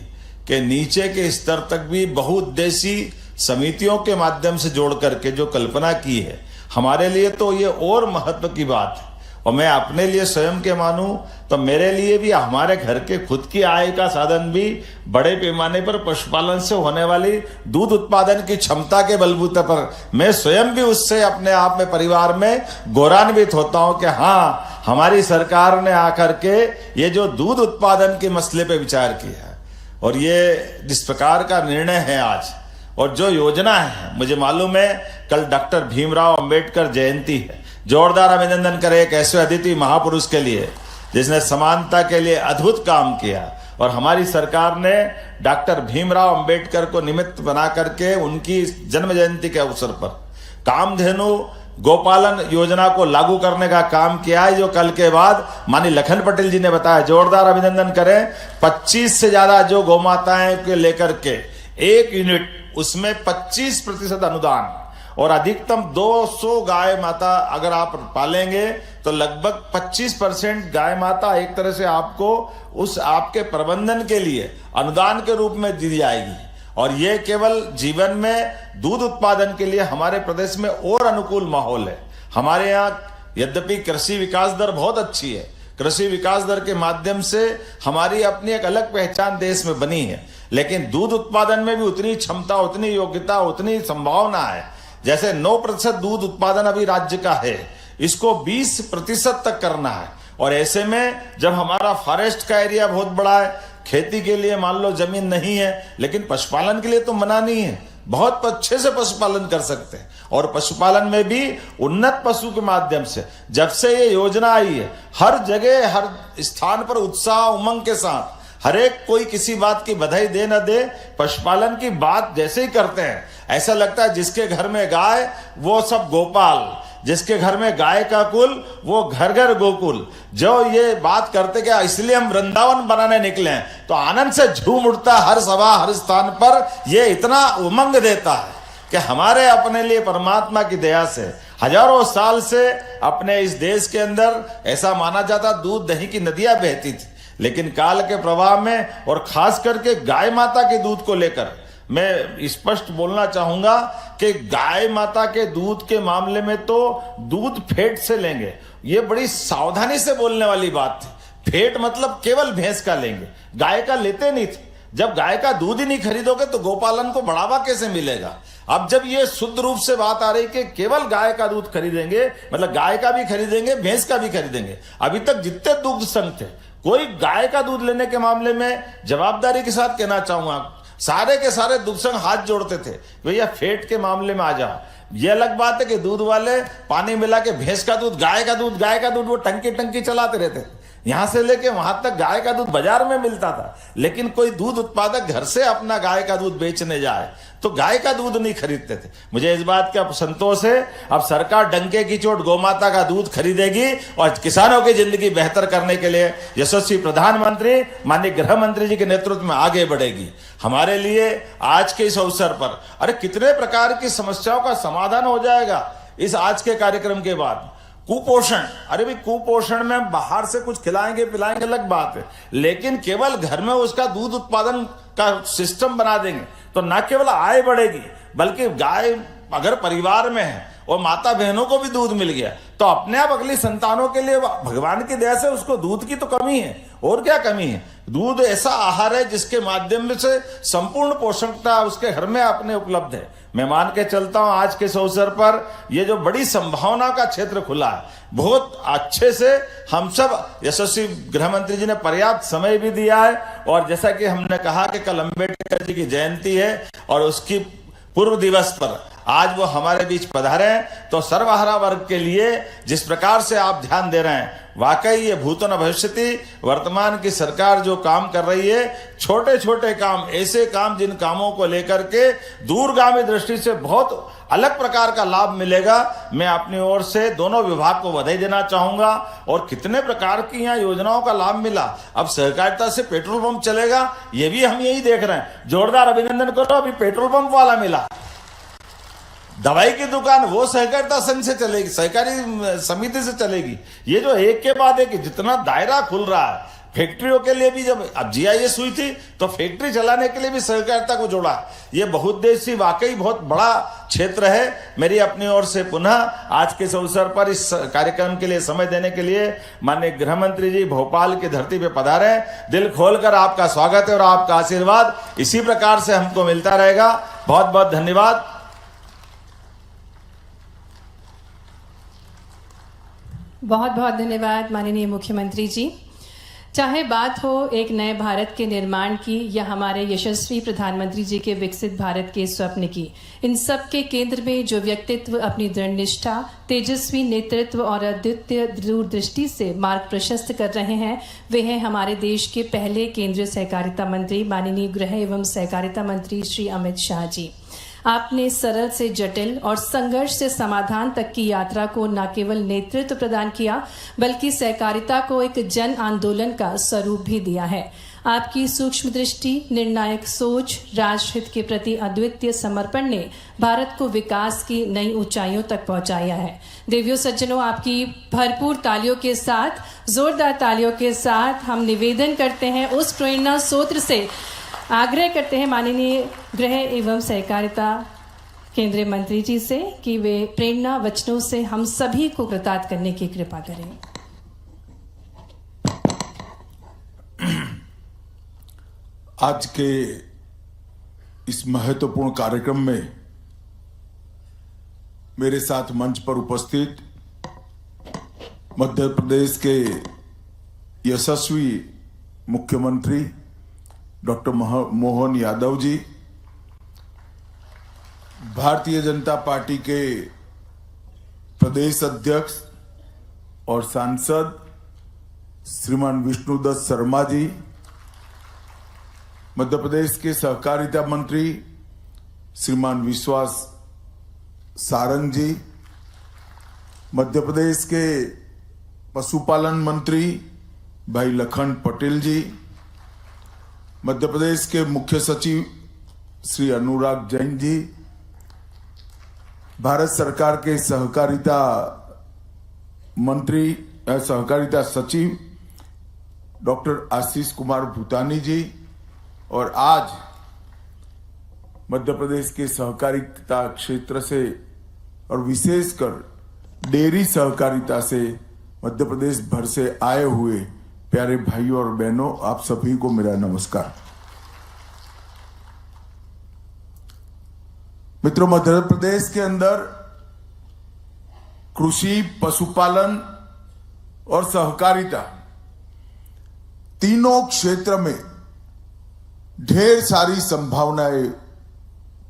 कि नीचे के स्तर तक भी बहुउद्देशीय समितियों के माध्यम से जोड़ करके जो कल्पना की है, हमारे लिए तो ये और महत्व की बात है। और मैं अपने लिए स्वयं के मानूं तो मेरे लिए भी हमारे घर के खुद की आय का साधन भी बड़े पैमाने पर पशुपालन से होने वाली दूध उत्पादन की क्षमता के बलबूते पर मैं स्वयं भी उससे अपने आप में परिवार में गौरवान्वित होता हूं कि हाँ हमारी सरकार ने आकर के ये जो दूध उत्पादन के मसले पे विचार किया है और ये जिस प्रकार का निर्णय है आज और जो योजना है, मुझे मालूम है कल डॉक्टर भीमराव अंबेडकर जयंती है। जोरदार अभिनंदन करें एक ऐसे अदिति महापुरुष के लिए जिसने समानता के लिए अद्भुत काम किया और हमारी सरकार ने डॉक्टर भीमराव अंबेडकर को निमित्त बना करके उनकी जन्म जयंती के अवसर पर कामधेनु गोपालन योजना को लागू करने का काम किया है, जो कल के बाद माननीय लखन पटेल जी ने बताया। जोरदार अभिनंदन करें। 25 से ज्यादा जो गौमाताएं के लेकर के 1 यूनिट उसमें 25% अनुदान और अधिकतम 200 गाय माता अगर आप पालेंगे तो लगभग 25% गाय माता एक तरह से आपको उस आपके प्रबंधन के लिए अनुदान के रूप में दी जाएगी। और ये केवल जीवन में दूध उत्पादन के लिए हमारे प्रदेश में और अनुकूल माहौल है। हमारे यहाँ यद्यपि कृषि विकास दर बहुत अच्छी है, कृषि विकास दर के माध्यम से हमारी अपनी एक अलग पहचान देश में बनी है, लेकिन दूध उत्पादन में भी उतनी क्षमता, उतनी योग्यता, उतनी संभावना है। जैसे 9% दूध उत्पादन अभी राज्य का है, इसको 20% तक करना है। और ऐसे में जब हमारा फॉरेस्ट का एरिया बहुत बड़ा है, खेती के लिए मान लो जमीन नहीं है, लेकिन पशुपालन के लिए तो मना नहीं है, बहुत अच्छे से पशुपालन कर सकते हैं। और पशुपालन में भी उन्नत पशु के माध्यम से जब से ये योजना आई है, हर जगह हर स्थान पर उत्साह उमंग के साथ हर एक कोई किसी बात की बधाई दे न दे, पशुपालन की बात जैसे ही करते हैं ऐसा लगता है जिसके घर में गाय वो सब गोपाल, जिसके घर में गाय का कुल वो घर घर गोकुल। जो ये बात करते क्या इसलिए हम वृंदावन बनाने निकले हैं, तो आनंद से झूम उठता हर सभा हर स्थान पर। ये इतना उमंग देता है कि हमारे अपने लिए परमात्मा की दया से हजारों साल से अपने इस देश के अंदर ऐसा माना जाता दूध दही की नदियां बहती थी, लेकिन काल के प्रभाव में और खास करके गाय माता के दूध को लेकर मैं स्पष्ट बोलना चाहूंगा कि गाय माता के दूध के मामले में तो दूध फेट से लेंगे, ये बड़ी सावधानी से बोलने वाली बात थी। फेट मतलब केवल भैंस का लेंगे, गाय का लेते नहीं थे। जब गाय का दूध ही नहीं खरीदोगे तो गोपालन को बढ़ावा कैसे मिलेगा। अब जब ये शुद्ध रूप से बात आ रही कि केवल गाय का दूध खरीदेंगे, मतलब गाय का भी खरीदेंगे भैंस का भी खरीदेंगे। अभी तक जितने दुग्ध संघ थे कोई गाय का दूध लेने के मामले में जवाबदारी के साथ कहना चाहूंगा सारे के सारे दुग्ध संघ हाथ जोड़ते थे, भैया फेट के मामले में आ जाओ। ये अलग बात है कि दूध वाले पानी मिला के भैंस का दूध गाय का दूध वो टंकी चलाते रहते, यहां से लेके वहां तक गाय का दूध बाजार में मिलता था, लेकिन कोई दूध उत्पादक घर से अपना गाय का दूध बेचने जाए तो गाय का दूध नहीं खरीदते थे। मुझे इस बात का संतोष है, अब सरकार डंके की चोट गोमाता का दूध खरीदेगी और किसानों की जिंदगी बेहतर करने के लिए यशस्वी प्रधानमंत्री माननीय गृह मंत्री जी के नेतृत्व में आगे बढ़ेगी। हमारे लिए आज के इस अवसर पर अरे कितने प्रकार की समस्याओं का समाधान हो जाएगा इस आज के कार्यक्रम के बाद। कुपोषण, अरे भाई कुपोषण में बाहर से कुछ खिलाएंगे पिलाएंगे अलग बात है, लेकिन केवल घर में उसका दूध उत्पादन का सिस्टम बना देंगे तो न केवल आय बढ़ेगी बल्कि गाय अगर परिवार में है और माता बहनों को भी दूध मिल गया तो अपने आप अगली संतानों के लिए भगवान की दया से उसको दूध की तो कमी है, और क्या कमी है। दूध ऐसा आहार है जिसके माध्यम से संपूर्ण पोषकता उसके घर में अपने उपलब्ध है। मैं मान के चलता हूं आज के इस अवसर पर ये जो बड़ी संभावना का क्षेत्र खुला है, बहुत अच्छे से हम सब यशस्वी गृह मंत्री जी ने पर्याप्त समय भी दिया है, और जैसा कि हमने कहा कि कल अम्बेडकर जी की जयंती है और उसकी पूर्व दिवस पर आज वो हमारे बीच पधारे हैं, तो सर्वहारा वर्ग के लिए जिस प्रकार से आप ध्यान दे रहे हैं, वाकई ये भूतो न भविष्यति वर्तमान की सरकार जो काम कर रही है, छोटे छोटे काम, ऐसे काम जिन कामों को लेकर के दूरगामी दृष्टि से बहुत अलग प्रकार का लाभ मिलेगा। मैं अपनी ओर से दोनों विभाग को बधाई देना चाहूंगा। और कितने प्रकार की यहाँ योजनाओं का लाभ मिला। अब सहकारिता से पेट्रोल पंप चलेगा, ये भी हम यही देख रहे हैं। जोरदार अभिनंदन करो, अभी पेट्रोल पंप वाला मिला। दवाई की दुकान वो सहकारिता संघ से चलेगी, सहकारी समिति से चलेगी। ये जो एक के बाद एक जितना दायरा खुल रहा है, फैक्ट्रियों के लिए भी जब अब जीआईएस हुई थी तो फैक्ट्री चलाने के लिए भी सहकारिता को जोड़ा। ये बहुउद्देशीय वाकई बहुत बड़ा क्षेत्र है। मेरी अपनी ओर से पुनः आज के इस अवसर पर इस कार्यक्रम के लिए समय देने के लिए माननीय गृह मंत्री जी भोपाल की धरती पे पधारे। दिल खोलकर आपका स्वागत है और आपका आशीर्वाद इसी प्रकार से हमको मिलता रहेगा। बहुत बहुत धन्यवाद। बहुत बहुत धन्यवाद माननीय मुख्यमंत्री जी। चाहे बात हो एक नए भारत के निर्माण की या हमारे यशस्वी प्रधानमंत्री जी के विकसित भारत के स्वप्न की, इन सब के केंद्र में जो व्यक्तित्व अपनी दृढ़ निष्ठा, तेजस्वी नेतृत्व और अद्वितीय दूरदृष्टि से मार्ग प्रशस्त कर रहे हैं, वे हैं हमारे देश के पहले केंद्रीय सहकारिता मंत्री माननीय गृह एवं सहकारिता मंत्री श्री अमित शाह जी। आपने सरल से जटिल और संघर्ष से समाधान तक की यात्रा को न केवल नेतृत्व प्रदान किया बल्कि सहकारिता को एक जन आंदोलन का स्वरूप भी दिया है। आपकी सूक्ष्म दृष्टि, निर्णायक सोच, राष्ट्रहित के प्रति अद्वितीय समर्पण ने भारत को विकास की नई ऊंचाइयों तक पहुंचाया है। देवियों सज्जनों, आपकी भरपूर तालियों के साथ, जोरदार तालियों के साथ हम निवेदन करते हैं, उस प्रेरणा सूत्र से आग्रह करते हैं माननीय गृह एवं सहकारिता केंद्रीय मंत्री जी से कि वे प्रेरणा वचनों से हम सभी को कृतार्थ करने की कृपा करें। आज के इस महत्वपूर्ण कार्यक्रम में मेरे साथ मंच पर उपस्थित मध्य प्रदेश के यशस्वी मुख्यमंत्री डॉक्टर मोहन यादव जी, भारतीय जनता पार्टी के प्रदेश अध्यक्ष और सांसद श्रीमान विष्णुदत्त शर्मा जी, मध्य प्रदेश के सहकारिता मंत्री श्रीमान विश्वास सारंग जी, मध्य प्रदेश के पशुपालन मंत्री भाई लखन पटेल जी, मध्य प्रदेश के मुख्य सचिव श्री अनुराग जैन जी, भारत सरकार के सहकारिता मंत्री सहकारिता सचिव डॉक्टर आशीष कुमार भूतानी जी, और आज मध्य प्रदेश के सहकारिता क्षेत्र से और विशेषकर डेयरी सहकारिता से मध्य प्रदेश भर से आए हुए प्यारे भाइयों और बहनों, आप सभी को मेरा नमस्कार। मित्रों, मध्य प्रदेश के अंदर कृषि, पशुपालन और सहकारिता तीनों क्षेत्र में ढेर सारी संभावनाएं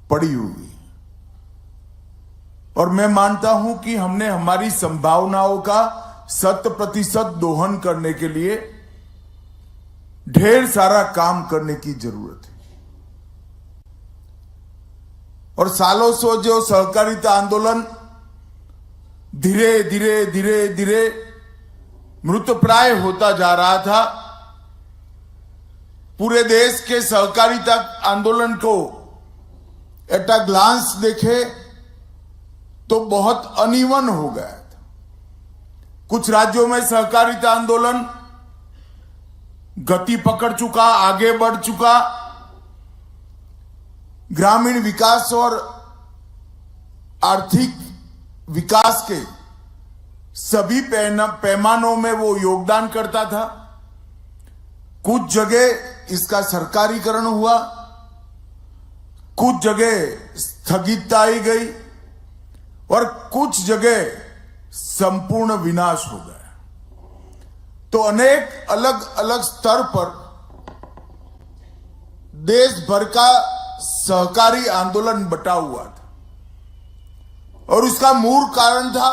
पड़ी हुई, और मैं मानता हूं कि हमने हमारी संभावनाओं का 100% दोहन करने के लिए ढेर सारा काम करने की जरूरत है। और सालों से जो सहकारिता आंदोलन धीरे धीरे धीरे धीरे मृतप्राय होता जा रहा था, पूरे देश के सहकारिता आंदोलन को एट अ ग्लांस देखे तो बहुत अनइवन हो गया था। कुछ राज्यों में सहकारिता आंदोलन गति पकड़ चुका, आगे बढ़ चुका, ग्रामीण विकास और आर्थिक विकास के सभी पैमानों में वो योगदान करता था। कुछ जगह इसका सरकारीकरण हुआ, कुछ जगह स्थगितता आई गई और कुछ जगह संपूर्ण विनाश हो गया। तो अनेक अलग अलग स्तर पर देश भर का सहकारी आंदोलन बटा हुआ था और उसका मूल कारण था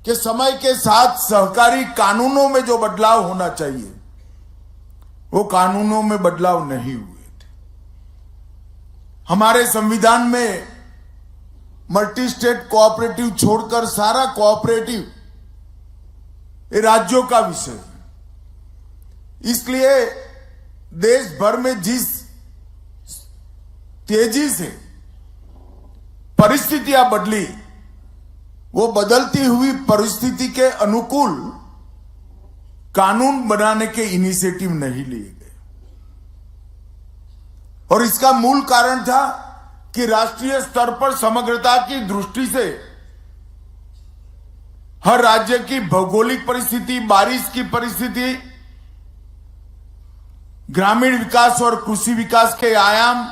कि समय के साथ सहकारी कानूनों में जो बदलाव होना चाहिए वो कानूनों में बदलाव नहीं हुए थे। हमारे संविधान में मल्टी स्टेट कोऑपरेटिव छोड़कर सारा कोऑपरेटिव ये राज्यों का विषय है। इसलिए देश भर में जिस तेजी से परिस्थितियां बदली, वो बदलती हुई परिस्थिति के अनुकूल कानून बनाने के इनिशिएटिव नहीं लिए गए। और इसका मूल कारण था कि राष्ट्रीय स्तर पर समग्रता की दृष्टि से हर राज्य की भौगोलिक परिस्थिति, बारिश की परिस्थिति, ग्रामीण विकास और कृषि विकास के आयाम,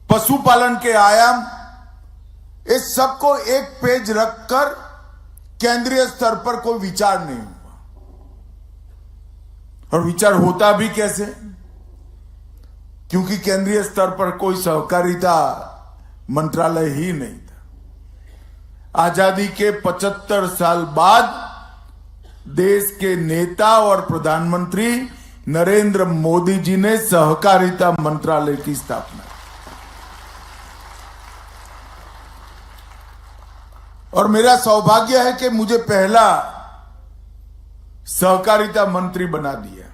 पशुपालन के आयाम, इस सबको एक पेज रखकर केंद्रीय स्तर पर कोई विचार नहीं हुआ। और विचार होता भी कैसे? क्योंकि केंद्रीय स्तर पर कोई सहकारिता मंत्रालय ही नहीं था। आजादी के 75 साल बाद देश के नेता और प्रधानमंत्री नरेंद्र मोदी जी ने सहकारिता मंत्रालय की स्थापना की। और मेरा सौभाग्य है कि मुझे पहला सहकारिता मंत्री बना दिया।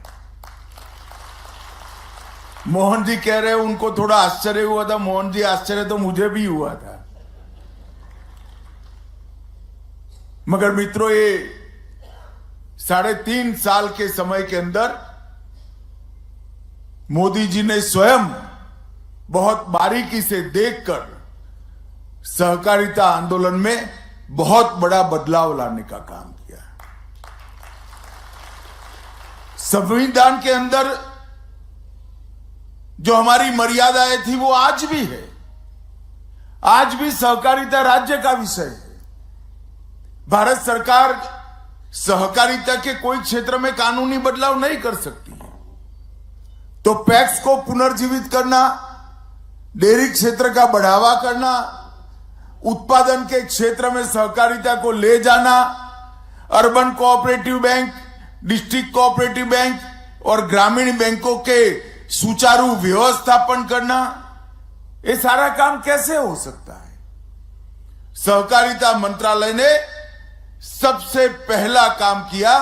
मोहन जी कह रहे हैं उनको थोड़ा आश्चर्य हुआ था। मोहन जी, आश्चर्य तो मुझे भी हुआ था। मगर मित्रों, ये 3.5 साल के समय के अंदर मोदी जी ने स्वयं बहुत बारीकी से देखकर सहकारिता आंदोलन में बहुत बड़ा बदलाव लाने का काम किया। संविधान के अंदर जो हमारी मर्यादाएं थी वो आज भी है। आज भी सहकारिता राज्य का विषय है। भारत सरकार सहकारिता के कोई क्षेत्र में कानूनी बदलाव नहीं कर सकती है। तो पैक्स को पुनर्जीवित करना, डेयरी क्षेत्र का बढ़ावा करना, उत्पादन के क्षेत्र में सहकारिता को ले जाना, urban cooperative bank, district cooperative bank और ग्रामीण बैंकों के सुचारू व्यवस्थापन करना, ये सारा काम कैसे हो सकता है? सहकारिता मंत्रालय ने सबसे पहला काम किया,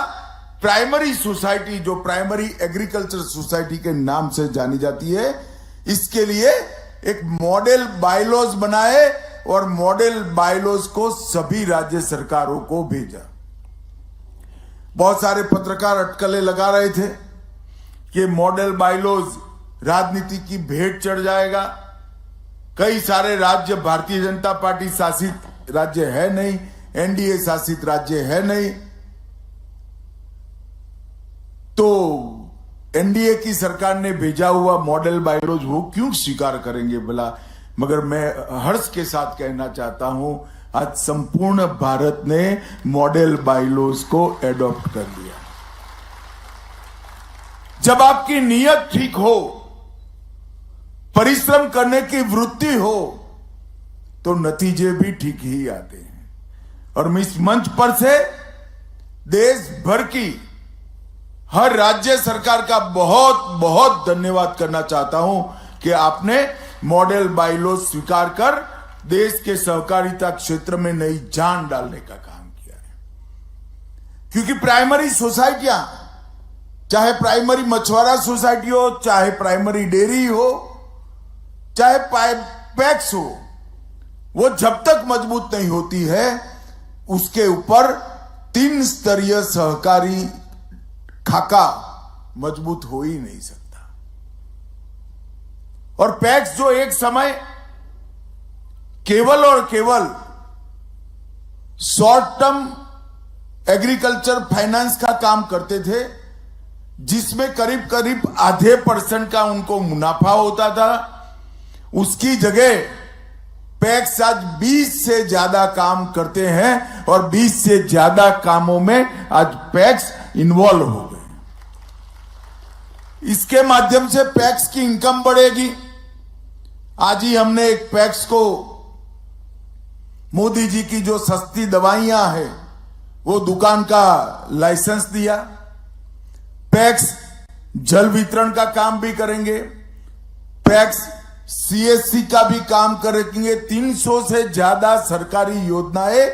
प्राइमरी सोसाइटी, जो प्राइमरी एग्रीकल्चर सोसाइटी के नाम से जानी जाती है, इसके लिए एक मॉडल बायलॉज बनाए और मॉडल बायलॉज को सभी राज्य सरकारों को भेजा। बहुत सारे पत्रकार अटकलें लगा रहे थे कि मॉडल बायलॉज राजनीति की भेंट चढ़ जाएगा। कई सारे राज्य भारतीय जनता पार्टी शासित राज्य है नहीं, एनडीए शासित राज्य है नहीं, तो एनडीए की सरकार ने भेजा हुआ मॉडल बायलॉज वो क्यों स्वीकार करेंगे भला? मगर मैं हर्ष के साथ कहना चाहता हूं, आज संपूर्ण भारत ने मॉडल बायलॉज को एडॉप्ट कर लिया। जब आपकी नीयत ठीक हो, परिश्रम करने की वृत्ति हो, तो नतीजे भी ठीक ही आते हैं। और मैं इस मंच पर से देश भर की हर राज्य सरकार का बहुत बहुत धन्यवाद करना चाहता हूं कि आपने मॉडल बायलॉ स्वीकार कर देश के सहकारिता क्षेत्र में नई जान डालने का काम किया है। क्योंकि प्राइमरी सोसाइटियां, चाहे प्राइमरी मछुआरा सोसाइटी हो, चाहे प्राइमरी डेयरी हो, चाहे पैक्स हो, वो जब तक मजबूत नहीं होती है उसके ऊपर 3 स्तरीय सहकारी खाका मजबूत हो ही नहीं सकता। और पैक्स जो एक समय केवल और केवल शॉर्ट टर्म एग्रीकल्चर फाइनेंस का काम करते थे, जिसमें करीब करीब आधे % का उनको मुनाफा होता था, उसकी जगह पैक्स आज 20 से ज्यादा काम करते हैं और 20 से ज्यादा कामों में आज पैक्स इन्वॉल्व हो गए। इसके माध्यम से पैक्स की इनकम बढ़ेगी। आज ही हमने एक पैक्स को मोदी जी की जो सस्ती दवाइयां हैं वो दुकान का लाइसेंस दिया। पैक्स जल वितरण का काम भी करेंगे, पैक्स सीएससी का भी काम करेंगे। 300 से ज्यादा सरकारी योजनाएं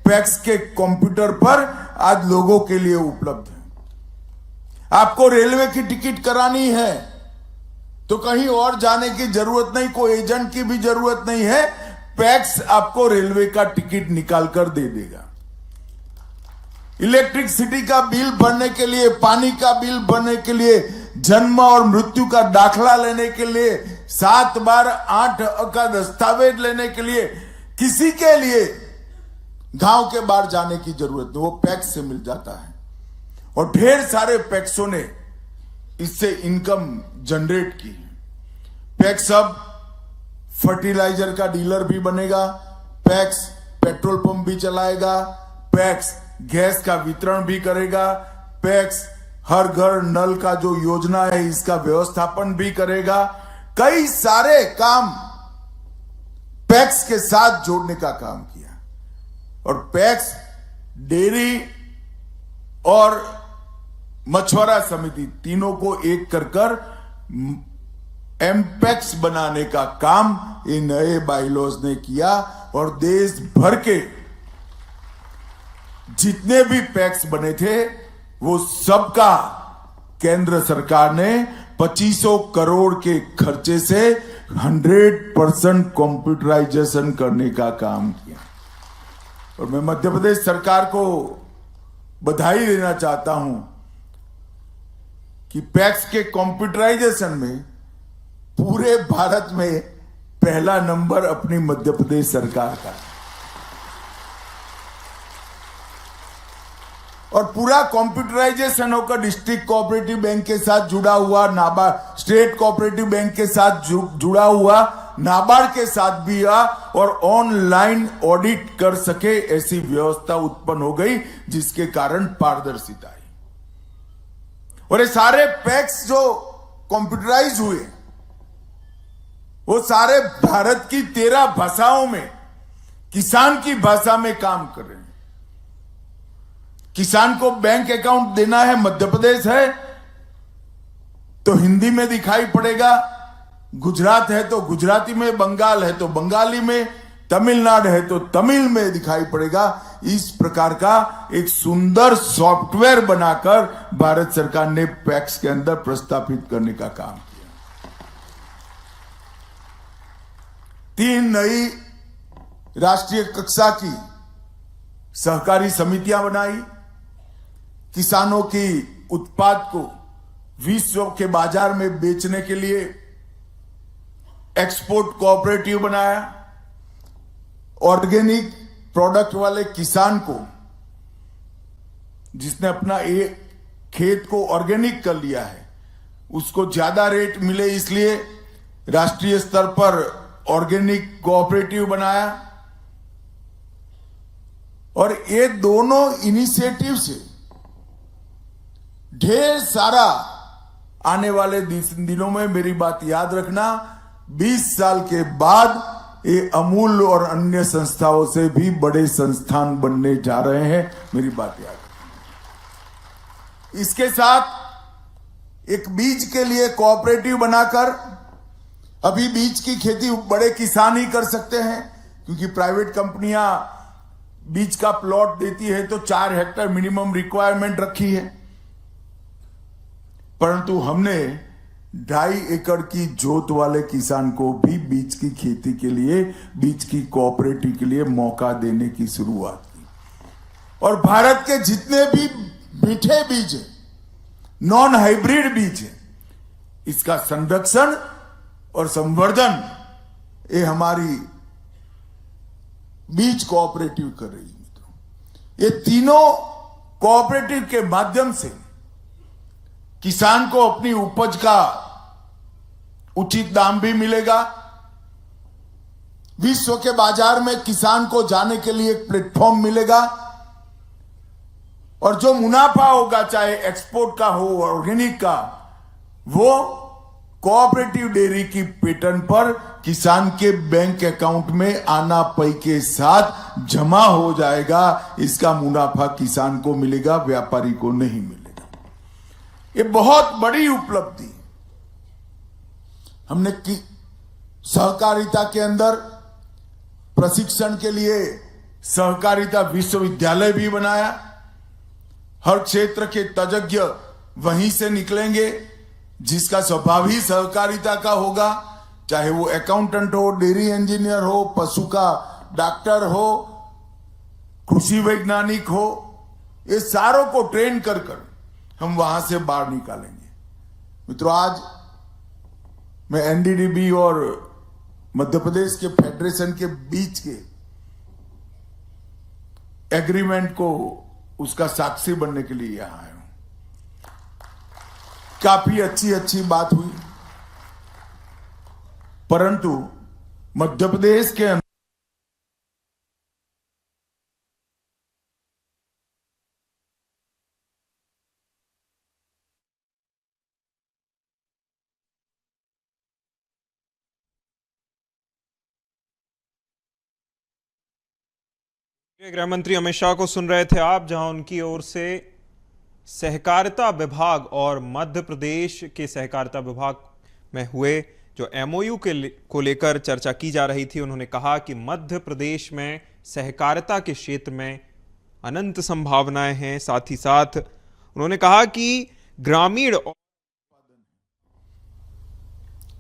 पैक्स के कंप्यूटर पर आज लोगों के लिए उपलब्ध है। आपको रेलवे की टिकट करानी है तो कहीं और जाने की जरूरत नहीं, कोई एजेंट की भी जरूरत नहीं है, पैक्स आपको रेलवे का टिकट निकाल कर दे देगा। इलेक्ट्रिसिटी का बिल भरने के लिए, पानी का बिल भरने के लिए, जन्म और मृत्यु का दाखला लेने के लिए, 7 बार 8 का दस्तावेज लेने के लिए, किसी के लिए गांव के बाहर जाने की जरूरत नहीं, वो पैक्स से मिल जाता है। और ढेर सारे पैक्सों ने इससे इनकम जनरेट की। पैक्स अब फर्टिलाइजर का डीलर भी बनेगा, पैक्स पेट्रोल पंप भी चलाएगा, पैक्स गैस का वितरण भी करेगा, पैक्स हर घर नल का जो योजना है इसका व्यवस्थापन भी करेगा। कई सारे काम पैक्स के साथ जोड़ने का काम किया। और पैक्स डेयरी और मछुआरा समिति तीनों को एक कर एमपैक्स बनाने का काम ये नए बायलॉज ने किया। और देश भर के जितने भी पैक्स बने थे वो सबका केंद्र सरकार ने 2500 करोड़ के खर्चे से 100% कंप्यूटराइजेशन करने का काम किया। और मैं मध्य प्रदेश सरकार को बधाई देना चाहता हूं कि पैक्स के कंप्यूटराइजेशन में पूरे भारत में पहला नंबर अपनी मध्य प्रदेश सरकार का। और पूरा कंप्यूटराइजेशन होकर डिस्ट्रिक्ट कोऑपरेटिव बैंक के साथ जुड़ा हुआ, नाबार्ड स्टेट कोऑपरेटिव बैंक के साथ जुड़ा हुआ, नाबार्ड के साथ भी हुआ और ऑनलाइन ऑडिट कर सके ऐसी व्यवस्था उत्पन्न हो गई, जिसके कारण पारदर्शिता आई। और ये सारे पैक्स जो कंप्यूटराइज हुए वो सारे भारत की 13 भाषाओं में किसान की भाषा में काम कर रहे हैं। किसान को बैंक अकाउंट देना है, मध्य प्रदेश है तो हिंदी में दिखाई पड़ेगा, गुजरात है तो गुजराती में, बंगाल है तो बंगाली में, तमिलनाडु है तो तमिल में दिखाई पड़ेगा। इस प्रकार का एक सुंदर सॉफ्टवेयर बनाकर भारत सरकार ने पैक्स के अंदर प्रस्थापित करने का काम किया। 3 नई राष्ट्रीय कक्षा की सहकारी समितियां बनाई, किसानों की उत्पाद को विश्व के बाजार में बेचने के लिए एक्सपोर्ट कोऑपरेटिव बनाया, ऑर्गेनिक प्रोडक्ट वाले किसान को जिसने अपना एक खेत को ऑर्गेनिक कर लिया है उसको ज्यादा रेट मिले, इसलिए राष्ट्रीय स्तर पर ऑर्गेनिक कोऑपरेटिव बनाया। और ये दोनों इनिशिएटिव से ढेर सारा आने वाले दिनों में, मेरी बात याद रखना, 20 साल के बाद ये अमूल और अन्य संस्थाओं से भी बड़े संस्थान बनने जा रहे हैं। मेरी बात याद रखिए। इसके साथ एक बीज के लिए कोऑपरेटिव बनाकर, अभी बीज की खेती बड़े किसान ही कर सकते हैं, क्योंकि प्राइवेट कंपनियां बीज का प्लॉट देती है तो 4 हेक्टेयर मिनिमम रिक्वायरमेंट रखी है, परंतु हमने 2.5 एकड़ की जोत वाले किसान को भी बीज की खेती के लिए, बीज की कोऑपरेटिव के लिए मौका देने की शुरुआत की। और भारत के जितने भी मीठे बीज हैं, नॉन हाइब्रिड बीज हैं, इसका संरक्षण और संवर्धन ये हमारी बीज कोऑपरेटिव कर रही है। मित्रों, ये तीनों कोऑपरेटिव के माध्यम से किसान को अपनी उपज का उचित दाम भी मिलेगा, विश्व के बाजार में किसान को जाने के लिए एक प्लेटफॉर्म मिलेगा, और जो मुनाफा होगा, चाहे एक्सपोर्ट का हो, ऑर्गेनिक का, वो कोऑपरेटिव डेयरी की पैटर्न पर किसान के बैंक अकाउंट में आना पई के साथ जमा हो जाएगा। इसका मुनाफा किसान को मिलेगा, व्यापारी को नहीं मिलेगा। ये बहुत बड़ी उपलब्धि हमने की। सहकारिता के अंदर प्रशिक्षण के लिए सहकारिता विश्वविद्यालय भी बनाया। हर क्षेत्र के तज्ञ वहीं से निकलेंगे, जिसका स्वभाव ही सहकारिता का होगा, चाहे वो अकाउंटेंट हो, डेयरी इंजीनियर हो, पशु का डॉक्टर हो, कृषि वैज्ञानिक हो, ये सारों को ट्रेन कर हम वहां से बाहर निकालेंगे। मित्रों, आज मैं एनडीडीबी और मध्य प्रदेश के फेडरेशन के बीच के एग्रीमेंट को, उसका साक्षी बनने के लिए यहां आया हूं। काफी अच्छी बात हुई, परंतु मध्य प्रदेश के अंदर गृह मंत्री अमित शाह को सुन रहे थे आप, जहां उनकी ओर से सहकारिता विभाग और मध्य प्रदेश के सहकारिता विभाग में हुए जो एमओयू को लेकर चर्चा की जा रही थी। उन्होंने कहा कि मध्य प्रदेश में सहकारिता के क्षेत्र में अनंत संभावनाएं हैं। साथ ही साथ उन्होंने कहा कि ग्रामीण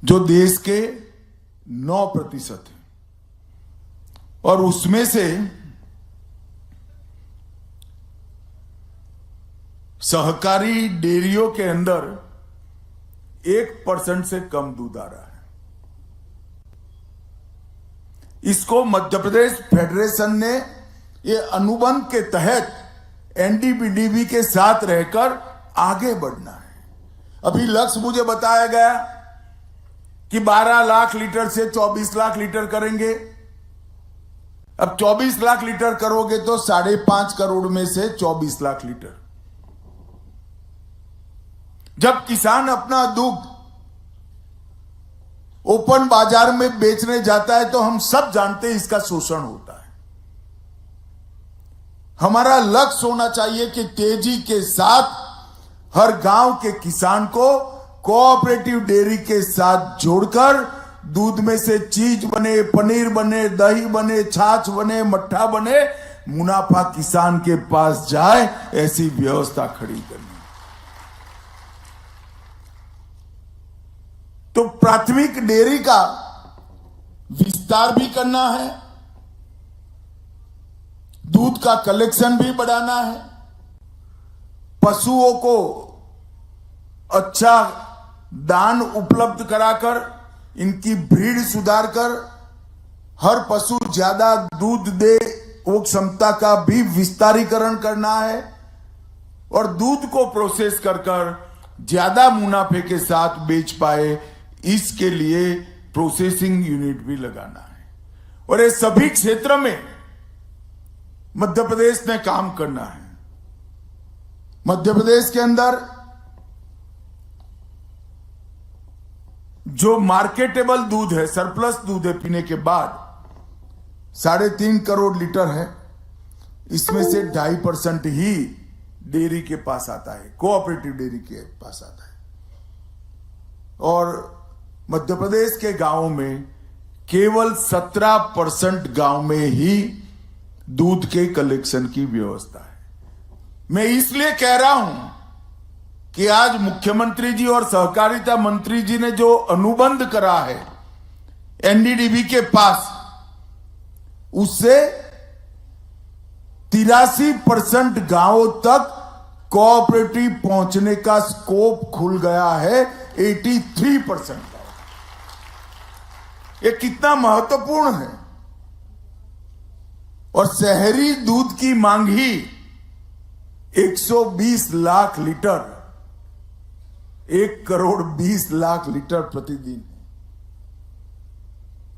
जो देश के 9% है, और उसमें से सहकारी डेयरियों के अंदर 1% से कम दूध आ रहा है। इसको मध्य प्रदेश फेडरेशन ने ये अनुबंध के तहत एनडीबीडीबी के साथ रहकर आगे बढ़ना है। अभी लक्ष्य मुझे बताया गया कि 12 लाख लीटर से 24 लाख लीटर करेंगे। अब 24 लाख लीटर करोगे तो 5.5 करोड़ में से 24 लाख लीटर। जब किसान अपना दूध ओपन बाजार में बेचने जाता है तो हम सब जानते हैं इसका शोषण होता है। हमारा लक्ष्य होना चाहिए कि तेजी के साथ हर गांव के किसान को कोऑपरेटिव डेयरी के साथ जोड़कर दूध में से चीज बने, पनीर बने, दही बने, छाछ बने, मट्ठा बने, मुनाफा किसान के पास जाए, ऐसी व्यवस्था खड़ी करनी। तो प्राथमिक डेयरी का विस्तार भी करना है, दूध का कलेक्शन भी बढ़ाना है, पशुओं को अच्छा दान उपलब्ध कराकर इनकी ब्रीड सुधार कर हर पशु ज्यादा दूध दे, वो क्षमता का भी विस्तारीकरण करना है, और दूध को प्रोसेस कर ज्यादा मुनाफे के साथ बेच पाए, इसके लिए प्रोसेसिंग यूनिट भी लगाना है। और ये सभी क्षेत्र में मध्य प्रदेश ने काम करना है। मध्य प्रदेश के अंदर जो मार्केटेबल दूध है, सरप्लस दूध है पीने के बाद, 3.5 करोड़ लीटर है, इसमें से 2.5% ही डेयरी के पास आता है, कोऑपरेटिव डेयरी के पास आता है। और मध्य प्रदेश के गांवों में केवल 17% गांव में ही दूध के कलेक्शन की व्यवस्था है। मैं इसलिए कह रहा हूं कि आज मुख्यमंत्री जी और सहकारिता मंत्री जी ने जो अनुबंध करा है एनडीडीबी के पास, उससे 83% गांवों तक कोऑपरेटिव पहुंचने का स्कोप खुल गया है। 83%। ये कितना महत्वपूर्ण है। और शहरी दूध की मांग ही 120 लाख लीटर, 1 करोड़ 20 लाख लीटर प्रतिदिन है,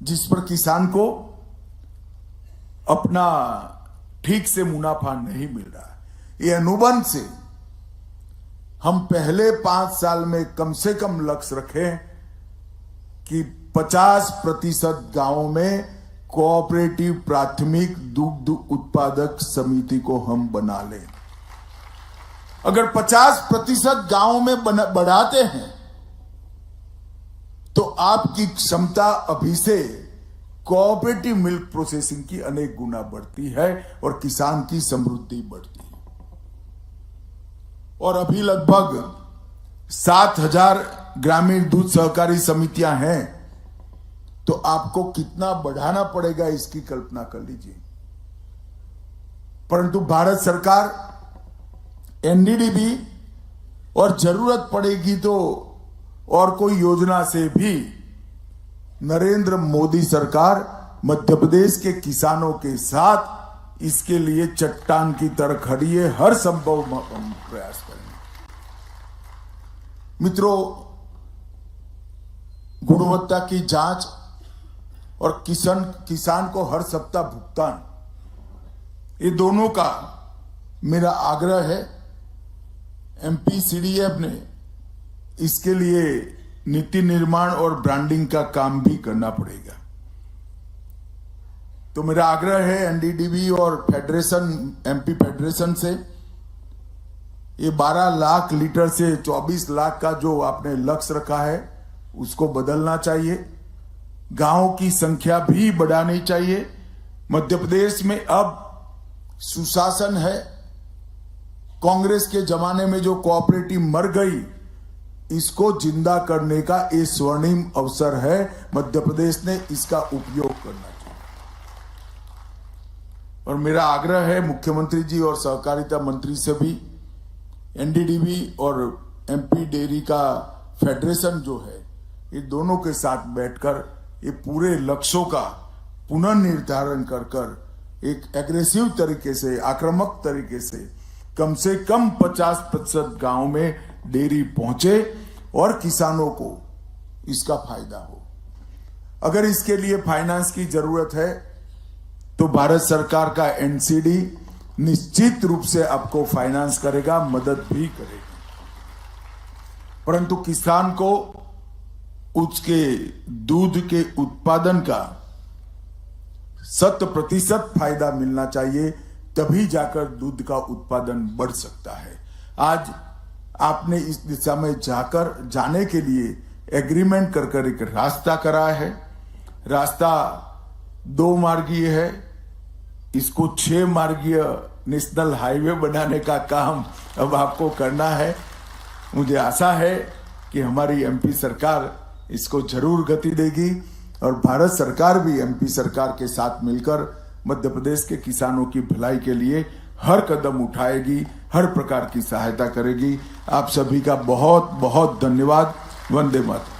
जिस पर किसान को अपना ठीक से मुनाफा नहीं मिल रहा है। ये अनुबंध से हम पहले 5 साल में कम से कम लक्ष्य रखें कि 50% गांवों में कोऑपरेटिव प्राथमिक दुग्ध उत्पादक समिति को हम बना लें। अगर 50% गांवों में बढ़ाते हैं तो आपकी क्षमता अभी से कोऑपरेटिव मिल्क प्रोसेसिंग की अनेक गुना बढ़ती है और किसान की समृद्धि बढ़ती है। और अभी लगभग 7,000 ग्रामीण दूध सहकारी समितियां हैं, तो आपको कितना बढ़ाना पड़ेगा इसकी कल्पना कर लीजिए। परंतु भारत सरकार एनडीडीबी और जरूरत पड़ेगी तो और कोई योजना से भी नरेंद्र मोदी सरकार मध्य प्रदेश के किसानों के साथ इसके लिए चट्टान की तरह खड़ी है। हर संभव प्रयास करेंगे। मित्रों, गुणवत्ता की जांच और किसान को हर सप्ताह भुगतान, ये दोनों का मेरा आग्रह है। एमपीसीडीएफ ने इसके लिए नीति निर्माण और ब्रांडिंग का काम भी करना पड़ेगा। तो मेरा आग्रह है एनडीडीबी और फेडरेशन, एमपी फेडरेशन से, ये 12 लाख लीटर से 24 लाख का जो आपने लक्ष्य रखा है उसको बदलना चाहिए। गांवों की संख्या भी बढ़ानी चाहिए। मध्य प्रदेश में अब सुशासन है। कांग्रेस के जमाने में जो कोऑपरेटिव मर गई, इसको जिंदा करने का ये स्वर्णिम अवसर है। मध्य प्रदेश ने इसका उपयोग करना चाहिए। और मेरा आग्रह है मुख्यमंत्री जी और सहकारिता मंत्री से भी, एनडीडीबी और एमपी डेयरी का फेडरेशन जो है, ये दोनों के साथ बैठकर ये पूरे लक्ष्यों का पुनर्निर्धारण कर एक एग्रेसिव तरीके से, आक्रामक तरीके से कम 50% गांव में डेयरी पहुंचे और किसानों को इसका फायदा हो। अगर इसके लिए फाइनेंस की जरूरत है तो भारत सरकार का एनसीडी निश्चित रूप से आपको फाइनेंस करेगा, मदद भी करेगा। परंतु किसान को उसके दूध के उत्पादन का 100% फायदा मिलना चाहिए, तभी जाकर दूध का उत्पादन बढ़ सकता है। आज आपने इस दिशा में जाने के लिए एग्रीमेंट कर एक रास्ता करा है। रास्ता 2 मार्गीय है, इसको 6 मार्गीय नेशनल हाईवे बनाने का काम अब आपको करना है। मुझे आशा है कि हमारी एमपी सरकार इसको जरूर गति देगी और भारत सरकार भी एमपी सरकार के साथ मिलकर मध्य प्रदेश के किसानों की भलाई के लिए हर कदम उठाएगी, हर प्रकार की सहायता करेगी। आप सभी का बहुत बहुत धन्यवाद। वंदे मातरम।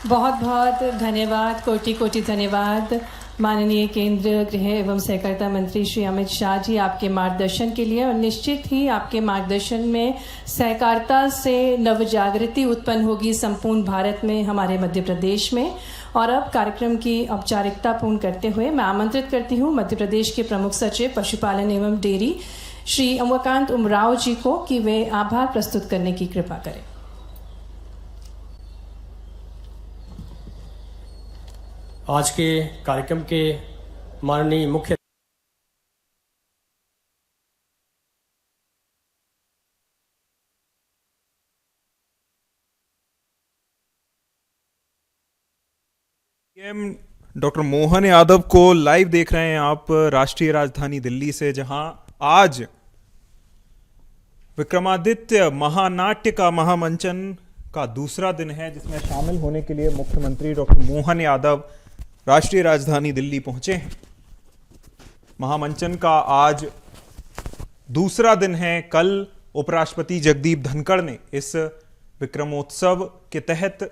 बहुत बहुत धन्यवाद, कोटि कोटि धन्यवाद माननीय केंद्रीय गृह एवं सहकारिता मंत्री श्री अमित शाह जी, आपके मार्गदर्शन के लिए। और निश्चित ही आपके मार्गदर्शन में सहकारिता से नवजागृति उत्पन्न होगी संपूर्ण भारत में, हमारे मध्य प्रदेश में। और अब कार्यक्रम की औपचारिकता पूर्ण करते हुए मैं आमंत्रित करती हूँ मध्य प्रदेश के प्रमुख सचिव पशुपालन एवं डेयरी श्री उमाकांत उमराव जी को कि वे आभार प्रस्तुत करने की कृपा करें। आज के कार्यक्रम के माननीय मुख्य पीएम डॉक्टर मोहन यादव को लाइव देख रहे हैं आप राष्ट्रीय राजधानी दिल्ली से, जहां आज विक्रमादित्य महानाट्य का महामंचन का दूसरा दिन है, जिसमें शामिल होने के लिए मुख्यमंत्री डॉक्टर मोहन यादव राष्ट्रीय राजधानी दिल्ली पहुंचे हैं। महामंचन का आज दूसरा दिन है। कल उपराष्ट्रपति जगदीप धनखड़ ने इस विक्रमोत्सव के तहत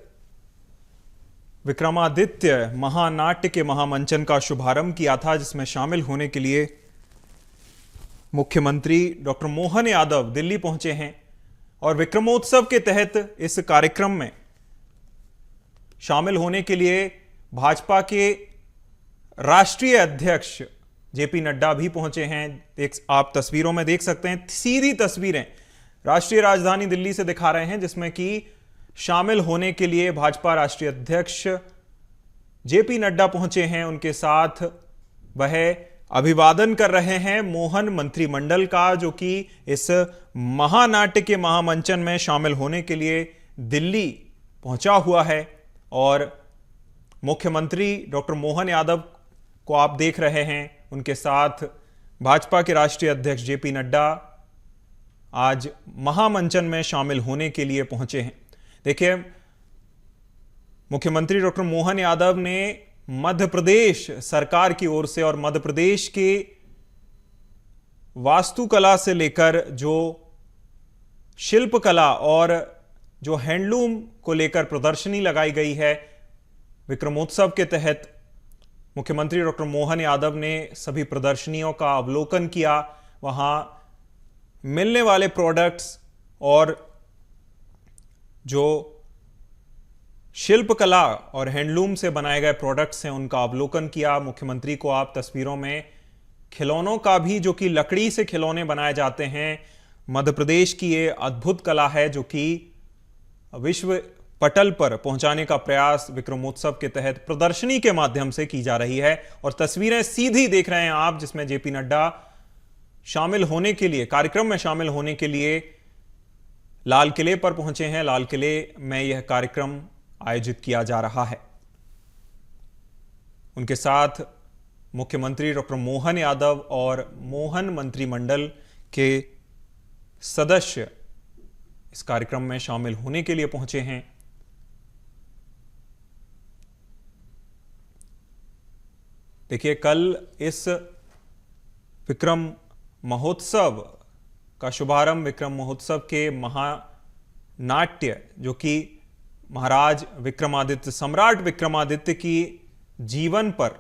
विक्रमादित्य महानाट्य के महामंचन का शुभारंभ किया था, जिसमें शामिल होने के लिए मुख्यमंत्री डॉक्टर मोहन यादव दिल्ली पहुंचे हैं। और विक्रमोत्सव के तहत इस कार्यक्रम में शामिल होने के लिए भाजपा के राष्ट्रीय अध्यक्ष जेपी नड्डा भी पहुंचे हैं। आप तस्वीरों में देख सकते हैं, सीधी तस्वीरें राष्ट्रीय राजधानी दिल्ली से दिखा रहे हैं, जिसमें कि शामिल होने के लिए भाजपा राष्ट्रीय अध्यक्ष जेपी नड्डा पहुंचे हैं। उनके साथ वह अभिवादन कर रहे हैं मोहन मंत्रिमंडल का, जो कि इस महानाट्य के महामंचन में शामिल होने के लिए दिल्ली पहुंचा हुआ है। और मुख्यमंत्री डॉक्टर मोहन यादव को आप देख रहे हैं, उनके साथ भाजपा के राष्ट्रीय अध्यक्ष जेपी नड्डा आज महामंचन में शामिल होने के लिए पहुंचे हैं। देखिए, मुख्यमंत्री डॉक्टर मोहन यादव ने मध्य प्रदेश सरकार की ओर से और मध्य प्रदेश के वास्तुकला से लेकर जो शिल्पकला और जो हैंडलूम को लेकर प्रदर्शनी लगाई गई है विक्रमोत्सव के तहत, मुख्यमंत्री डॉक्टर मोहन यादव ने सभी प्रदर्शनियों का अवलोकन किया। वहां मिलने वाले प्रोडक्ट्स और जो शिल्पकला और हैंडलूम से बनाए गए प्रोडक्ट्स हैं, उनका अवलोकन किया। मुख्यमंत्री को आप तस्वीरों में खिलौनों का भी, जो कि लकड़ी से खिलौने बनाए जाते हैं, मध्य प्रदेश की ये अद्भुत कला है जो कि विश्व पटल पर पहुंचाने का प्रयास विक्रमोत्सव के तहत प्रदर्शनी के माध्यम से की जा रही है। और तस्वीरें सीधी देख रहे हैं आप, जिसमें जेपी नड्डा शामिल होने के लिए, कार्यक्रम में शामिल होने के लिए लाल किले पर पहुंचे हैं। लाल किले में यह कार्यक्रम आयोजित किया जा रहा है। उनके साथ मुख्यमंत्री डॉक्टर मोहन यादव और मोहन मंत्रिमंडल के सदस्य इस कार्यक्रम में शामिल होने के लिए पहुंचे हैं। देखिए, कल इस विक्रम महोत्सव का शुभारंभ, विक्रम महोत्सव के महानाट्य, जो कि महाराज विक्रमादित्य, सम्राट विक्रमादित्य की जीवन पर,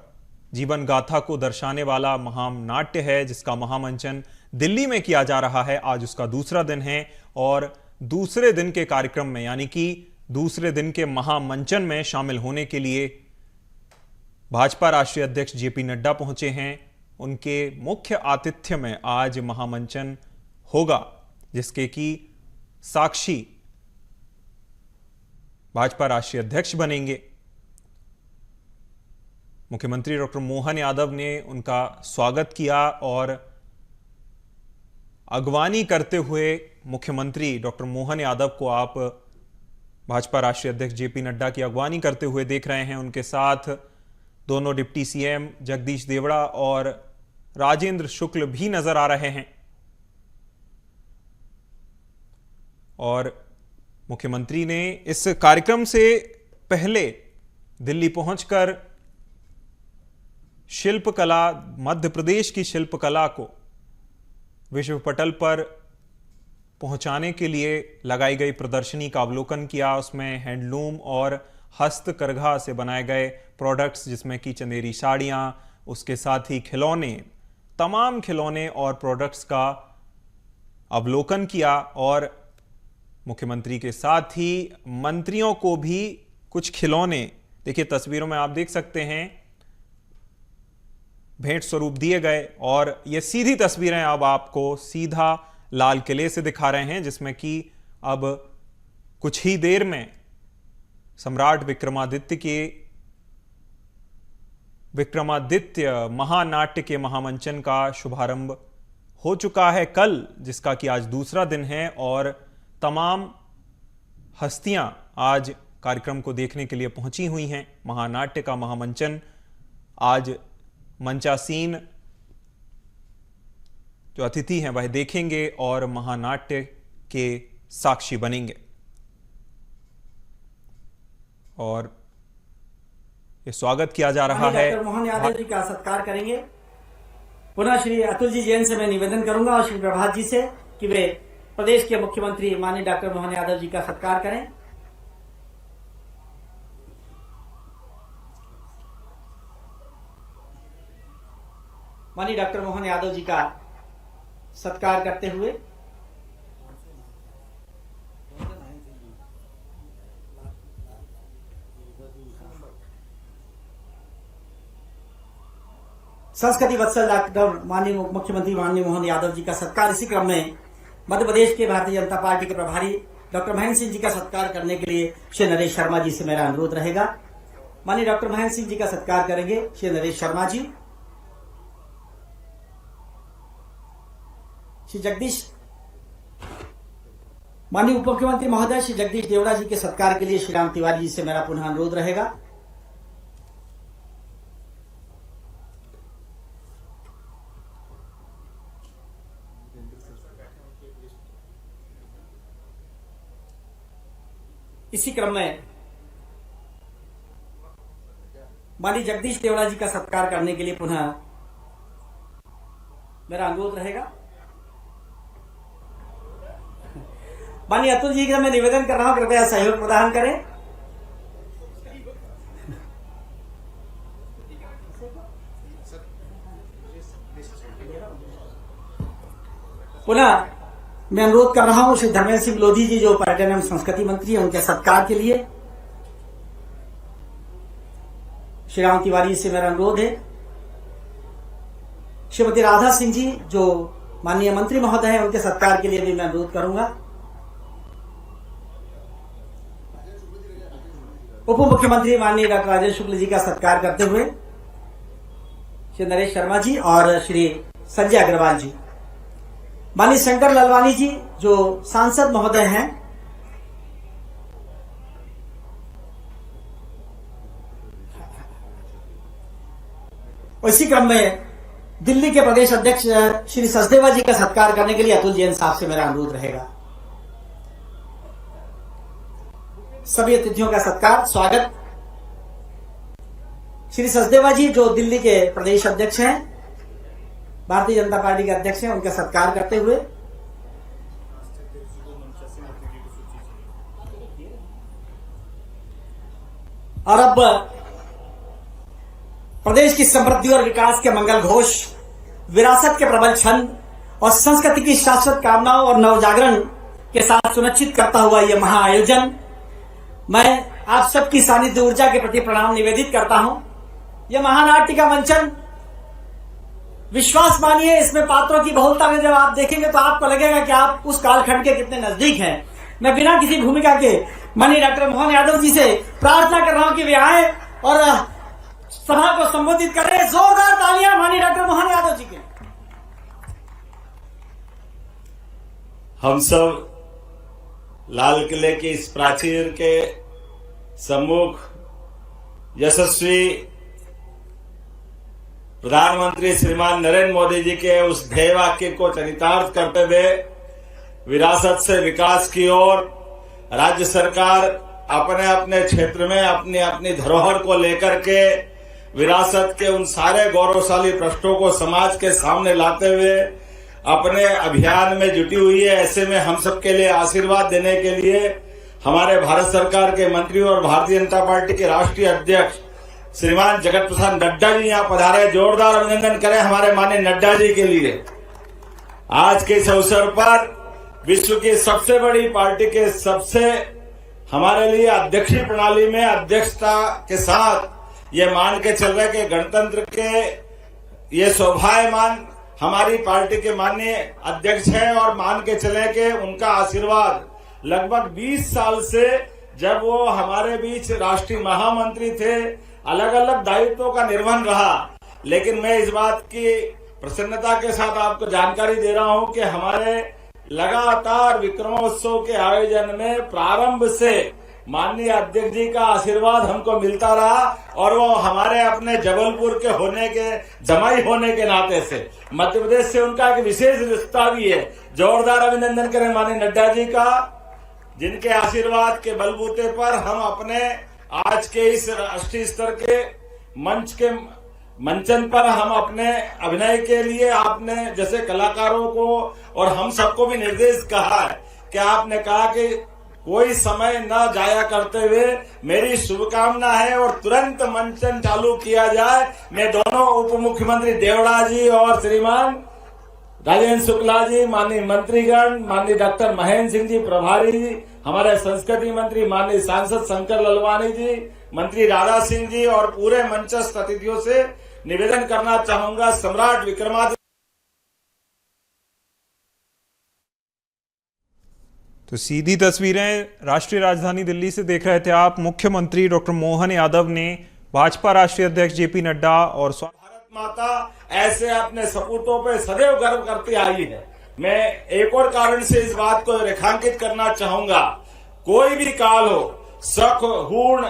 जीवन गाथा को दर्शाने वाला महानाट्य है, जिसका महामंचन दिल्ली में किया जा रहा है। आज उसका दूसरा दिन है और दूसरे दिन के कार्यक्रम में, यानी कि दूसरे दिन के महामंचन में शामिल होने के लिए भाजपा राष्ट्रीय अध्यक्ष जेपी नड्डा पहुंचे हैं। उनके मुख्य आतिथ्य में आज महामंचन होगा, जिसके कि साक्षी भाजपा राष्ट्रीय अध्यक्ष बनेंगे। मुख्यमंत्री डॉक्टर मोहन यादव ने उनका स्वागत किया और अगवानी करते हुए मुख्यमंत्री डॉक्टर मोहन यादव को आप भाजपा राष्ट्रीय अध्यक्ष जेपी नड्डा की अगवानी करते हुए देख रहे हैं। उनके साथ दोनों डिप्टी सीएम जगदीश देवड़ा और राजेंद्र शुक्ल भी नजर आ रहे हैं। और मुख्यमंत्री ने इस कार्यक्रम से पहले दिल्ली पहुंचकर शिल्पकला, मध्य प्रदेश की शिल्पकला को विश्व पटल पर पहुंचाने के लिए लगाई गई प्रदर्शनी का अवलोकन किया। उसमें हैंडलूम और हस्तकरघा से बनाए गए प्रोडक्ट्स, जिसमें कि चंदेरी साड़ियां, उसके साथ ही खिलौने, तमाम खिलौने और प्रोडक्ट्स का अवलोकन किया। और मुख्यमंत्री के साथ ही मंत्रियों को भी कुछ खिलौने, देखिए तस्वीरों में आप देख सकते हैं, भेंट स्वरूप दिए गए। और ये सीधी तस्वीरें अब आपको सीधा लाल किले से दिखा रहे हैं, जिसमें कि अब कुछ ही देर में सम्राट विक्रमादित्य के विक्रमादित्य महानाट्य के महामंचन का शुभारंभ हो चुका है कल, जिसका कि आज दूसरा दिन है और तमाम हस्तियां आज कार्यक्रम को देखने के लिए पहुंची हुई हैं। महानाट्य का महामंचन आज मंचासीन जो अतिथि हैं वह देखेंगे और महानाट्य के साक्षी बनेंगे। और ये स्वागत किया जा रहा है। डॉक्टर मोहन यादव जी का सत्कार करेंगे। पुनः श्री अतुल जी जैन से मैं निवेदन करूंगा और श्री प्रभात जी से कि वे प्रदेश के मुख्यमंत्री माननीय डॉक्टर मोहन यादव जी का सत्कार करें। माननीय डॉक्टर मोहन यादव जी का सत्कार करते हुए संस्कृति वत्सल डॉक्टर माननीय मुख्यमंत्री माननीय मोहन यादव जी का सत्कार। इसी क्रम में मध्य प्रदेश के भारतीय जनता पार्टी के प्रभारी डॉक्टर महेंद्र सिंह जी का सत्कार करने के लिए श्री नरेश शर्मा जी से मेरा अनुरोध रहेगा। माननीय डॉक्टर महेंद्र सिंह जी का सत्कार करेंगे श्री नरेश शर्मा जी। श्री जगदीश माननीय उप मुख्यमंत्री महोदय श्री जगदीश देवड़ा जी के सत्कार के लिए श्री राम तिवारी जी से मेरा पुनः अनुरोध रहेगा। इसी क्रम में माननीय जगदीश देवड़ा जी का सत्कार करने के लिए पुनः मेरा अनुरोध रहेगा। माननीय अतुल जी का मैं निवेदन कर रहा हूं, कृपया सहयोग प्रदान करें। पुनः मैं अनुरोध कर रहा हूं श्री धर्मेंद्र सिंह लोधी जी जो पर्यटन एवं संस्कृति मंत्री हैं उनके सत्कार के लिए श्री राम तिवारी से मेरा अनुरोध है। श्रीमती राधा सिंह जी जो माननीय मंत्री महोदय हैं उनके सत्कार के लिए भी मैं अनुरोध करूंगा। उप मुख्यमंत्री माननीय डॉक्टर राजेंद्र शुक्ल जी का सत्कार करते हुए श्री नरेश शर्मा जी और श्री संजय अग्रवाल जी। माननीय शंकर ललवानी जी जो सांसद महोदय हैं इसी क्रम में दिल्ली के प्रदेश अध्यक्ष श्री सचदेवा जी का सत्कार करने के लिए अतुल जैन साहब से मेरा अनुरोध रहेगा। सभी अतिथियों का सत्कार स्वागत। श्री सचदेवा जी जो दिल्ली के प्रदेश अध्यक्ष हैं भारतीय जनता पार्टी के अध्यक्ष हैं उनका सत्कार करते हुए और अब प्रदेश की समृद्धि और विकास के मंगल घोष, विरासत के प्रबल छंद और संस्कृति की शाश्वत कामनाओं और नवजागरण के साथ सुनिश्चित करता हुआ यह महाआयोजन मैं आप सबकी सानिध्य ऊर्जा के प्रति प्रणाम निवेदित करता हूं। यह महानाट्य का मंचन विश्वास मानिए इसमें पात्रों की बहुलता में जब आप देखेंगे तो आपको लगेगा कि आप उस कालखंड के कितने नजदीक हैं। मैं बिना किसी भूमिका के माननीय डॉक्टर मोहन यादव जी से प्रार्थना कर रहा हूं कि वे आए और सभा को संबोधित करें। जोरदार तालियां माननीय डॉक्टर मोहन यादव जी के। हम सब लाल किले की इस प्राचीर के सम्मुख यशस्वी प्रधानमंत्री श्रीमान नरेंद्र मोदी जी के उस ध्येय वाक्य को चरितार्थ करते हुए विरासत से विकास की ओर राज्य सरकार अपने अपने क्षेत्र में अपनी अपनी धरोहर को लेकर के विरासत के उन सारे गौरवशाली प्रश्नों को समाज के सामने लाते हुए अपने अभियान में जुटी हुई है। ऐसे में हम सबके लिए आशीर्वाद देने के लिए हमारे भारत सरकार के मंत्री और भारतीय जनता पार्टी के राष्ट्रीय अध्यक्ष श्रीमान जगत प्रसाद नड्डा जी यहाँ पधारे। जोरदार अभिनंदन करें हमारे माननीय नड्डा जी के लिए। आज के इस अवसर पर विश्व की सबसे बड़ी पार्टी के सबसे हमारे लिए अध्यक्षीय प्रणाली में अध्यक्षता के साथ ये मान के चल रहे कि गणतंत्र के ये शोभायमान हमारी पार्टी के माननीय अध्यक्ष हैं और मान के चले कि उनका आशीर्वाद लगभग 20 साल से जब वो हमारे बीच राष्ट्रीय महामंत्री थे, अलग अलग दायित्वों का निर्वहन रहा, लेकिन मैं इस बात की प्रसन्नता के साथ आपको जानकारी दे रहा हूं कि हमारे लगातार विक्रमोत्सव के आयोजन में प्रारंभ से माननीय अध्यक्ष जी का आशीर्वाद हमको मिलता रहा और वो हमारे अपने जबलपुर के जमाई होने के नाते से मध्य प्रदेश से उनका एक विशेष रिश्ता भी है। जोरदार अभिनंदन करें माननीय नड्डा जी का, जिनके आशीर्वाद के बलबूते पर हम अपने आज के इस राष्ट्रीय स्तर के मंचन पर हम अपने अभिनय के लिए आपने जैसे कलाकारों को और हम सबको भी निर्देश कहा है कि आपने कहा कि कोई समय न जाया करते हुए मेरी शुभकामना है और तुरंत मंचन चालू किया जाए। मैं दोनों उप मुख्यमंत्री देवड़ा जी और श्रीमान राजेंद्र शुक्ला जी, माननीय मंत्रीगण, माननीय डॉक्टर महेंद्र सिंह जी प्रभारी जी, हमारे संस्कृति मंत्री माननीय सांसद शंकर ललवानी जी, मंत्री राधा सिंह जी और पूरे मंचस्थ अतिथियों से निवेदन करना चाहूंगा, सम्राट विक्रमादित्य। तो सीधी तस्वीरें राष्ट्रीय राजधानी दिल्ली से देख रहे थे आप। मुख्यमंत्री डॉक्टर मोहन यादव ने भाजपा राष्ट्रीय अध्यक्ष जेपी नड्डा और भारत माता ऐसे अपने सपूतों पे सदैव गर्व करती आई है। मैं एक और कारण से इस बात को रेखांकित करना चाहूंगा, कोई भी काल हो, सख हूण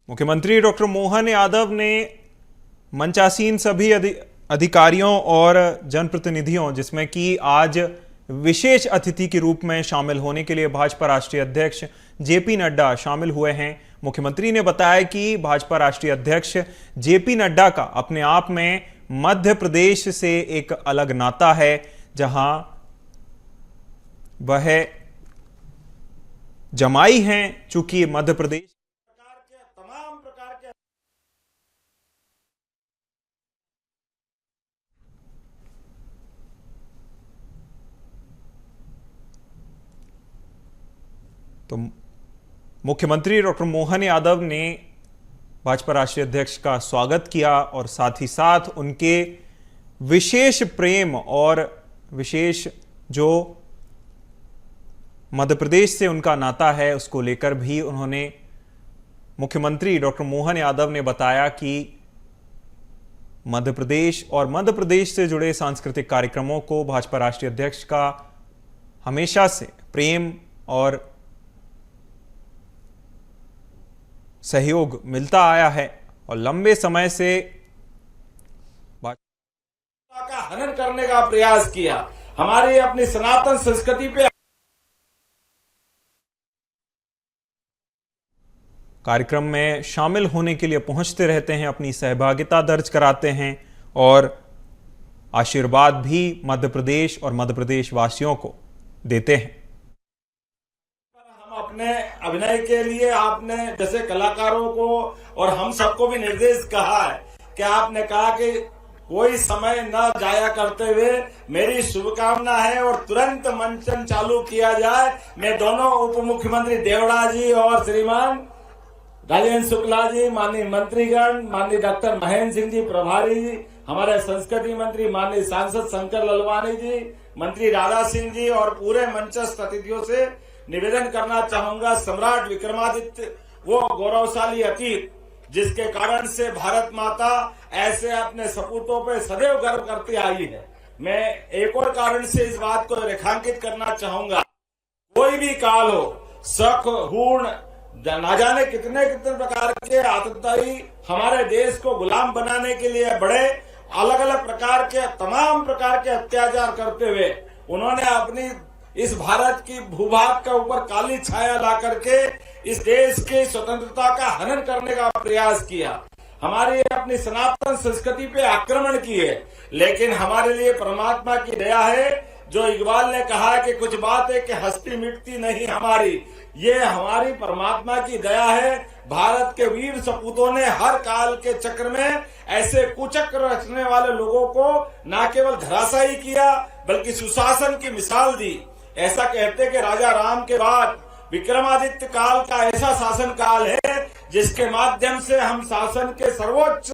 मुख्यमंत्री डॉक्टर मोहन यादव ने मंचासीन सभी अधिकारियों और जनप्रतिनिधियों, जिसमें कि आज विशेष अतिथि के रूप में शामिल होने के लिए भाजपा राष्ट्रीय अध्यक्ष जेपी नड्डा शामिल हुए हैं। मुख्यमंत्री ने बताया कि भाजपा राष्ट्रीय अध्यक्ष जेपी नड्डा का अपने आप में मध्य प्रदेश से एक अलग नाता है, जहां वह जमाई हैं। चूंकि मध्य प्रदेश तो मुख्यमंत्री डॉक्टर मोहन यादव ने भाजपा राष्ट्रीय अध्यक्ष का स्वागत किया और साथ ही साथ उनके विशेष प्रेम और विशेष जो मध्य प्रदेश से उनका नाता है उसको लेकर भी उन्होंने मुख्यमंत्री डॉक्टर मोहन यादव ने बताया कि मध्य प्रदेश और मध्य प्रदेश से जुड़े सांस्कृतिक कार्यक्रमों को भाजपा राष्ट्रीय अध्यक्ष का हमेशा से प्रेम और सहयोग मिलता आया है और लंबे समय से का हनन करने का प्रयास किया। हमारी अपनी सनातन संस्कृति पे कार्यक्रम में शामिल होने के लिए पहुंचते रहते हैं, अपनी सहभागिता दर्ज कराते हैं और आशीर्वाद भी मध्य प्रदेश और मध्य प्रदेश वासियों को देते हैं। अपने अभिनय के लिए आपने जैसे कलाकारों को और हम सबको भी निर्देश कहा है कि आपने कहा कि कोई समय न जाया करते हुए मेरी शुभकामना है और तुरंत मंचन चालू किया जाए। मैं दोनों उप मुख्यमंत्री देवड़ा जी और श्रीमान राजेंद्र शुक्ला जी, माननीय मंत्रीगण, माननीय डॉक्टर महेंद्र सिंह जी प्रभारी जी, हमारे संस्कृति मंत्री माननीय सांसद शंकर ललवानी जी, मंत्री राधा सिंह जी और पूरे मंचस्थ अतिथियों से निवेदन करना चाहूंगा, सम्राट विक्रमादित्य वो गौरवशाली अतीत जिसके कारण से भारत माता ऐसे अपने सपूतों पे सदैव गर्व करती आई है। मैं एक और कारण से इस बात को रेखांकित करना चाहूंगा, कोई भी काल हो, सख हूण ना जाने कितने प्रकार के आतंकवादी हमारे देश को गुलाम बनाने के लिए बड़े अलग अलग प्रकार के तमाम प्रकार के अत्याचार करते हुए उन्होंने अपनी इस भारत की भूभाग के ऊपर काली छाया ला करके इस देश की स्वतंत्रता का हनन करने का प्रयास किया। हमारी अपनी सनातन संस्कृति पे आक्रमण किए, लेकिन हमारे लिए परमात्मा की दया है। जो इकबाल ने कहा कि कुछ बात है कि हस्ती मिटती नहीं हमारी, ये हमारी परमात्मा की दया है। भारत के वीर सपूतों ने हर काल के चक्र में ऐसे कुचक्र रचने वाले लोगों को न केवल धराशायी किया बल्कि सुशासन की मिसाल दी। ऐसा कहते कि राजा राम के बाद विक्रमादित्य काल का ऐसा शासन काल है जिसके माध्यम से हम शासन के सर्वोच्च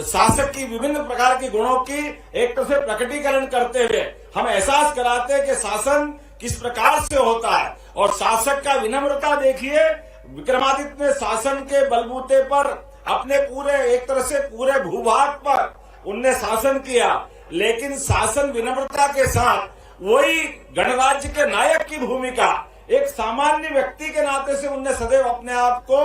शासक की विभिन्न प्रकार के गुणों की एक तरह से प्रकटीकरण करते हुए हम एहसास कराते हैं कि शासन किस प्रकार से होता है और शासक का विनम्रता देखिए। विक्रमादित्य ने शासन के बलबूते पर अपने पूरे एक तरह से पूरे भूभाग पर उनने शासन किया, लेकिन शासन विनम्रता के साथ वही गणराज्य के नायक की भूमिका एक सामान्य व्यक्ति के नाते से उनने सदैव अपने आप को